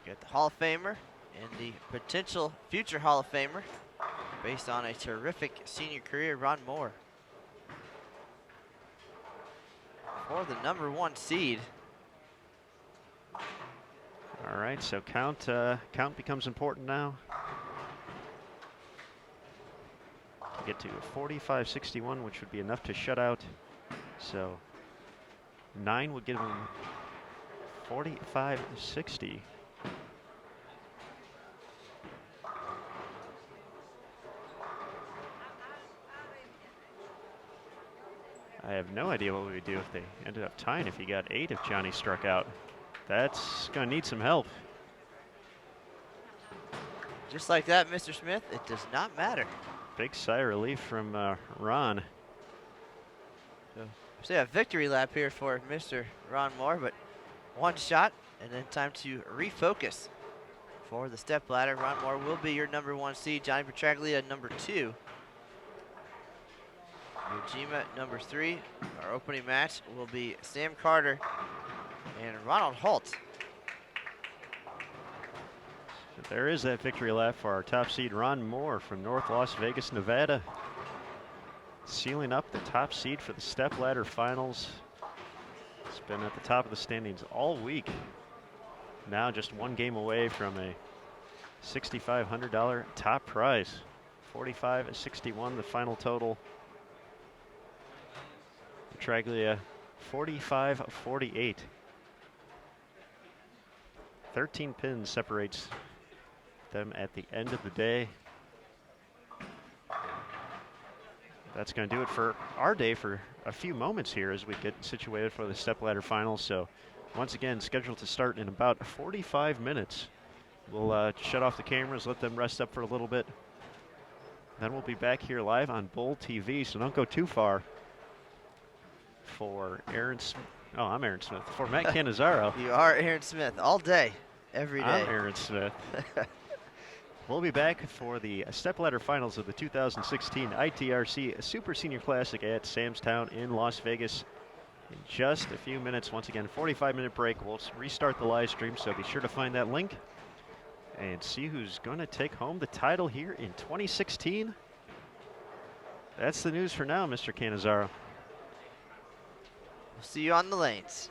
Get the Hall of Famer and the potential future Hall of Famer based on a terrific senior career, Ron Moore. For the #1 seed. All right, so count becomes important now. Get to 45-61, which would be enough to shut out. So 9 would give him 45-60. I have no idea what we would do if they ended up tying if he got 8 if Johnny struck out. That's going to need some help. Just like that, Mr. Smith, it does not matter. Big sigh of relief from Ron. So a victory lap here for Mr. Ron Moore, but one shot and then time to refocus for the step ladder. Ron Moore will be your #1 seed. Johnny Petraglia #2. Ujima #3. Our opening match will be Sam Carter and Ronald Holt. So there is that victory lap for our top seed, Ron Moore from North Las Vegas, Nevada. Sealing up the top seed for the step ladder finals. It's been at the top of the standings all week. Now just one game away from a $6,500 top prize. 45-61 the final total. Petraglia 45-48. 13 pins separates them at the end of the day. That's going to do it for our day for a few moments here as we get situated for the stepladder finals. So once again, scheduled to start in about 45 minutes. We'll shut off the cameras, let them rest up for a little bit. Then we'll be back here live on Bowl TV, so don't go too far. For Aaron Smith, oh, I'm Aaron Smith. For Matt Cannizzaro. You are Aaron Smith all day, every day. I'm Aaron Smith. We'll be back for the stepladder finals of the 2016 ITRC Super Senior Classic at Sam's Town in Las Vegas in just a few minutes. Once again, 45-minute break. We'll restart the live stream, so be sure to find that link and see who's going to take home the title here in 2016. That's the news for now, Mr. Cannizzaro. We'll see you on the lanes.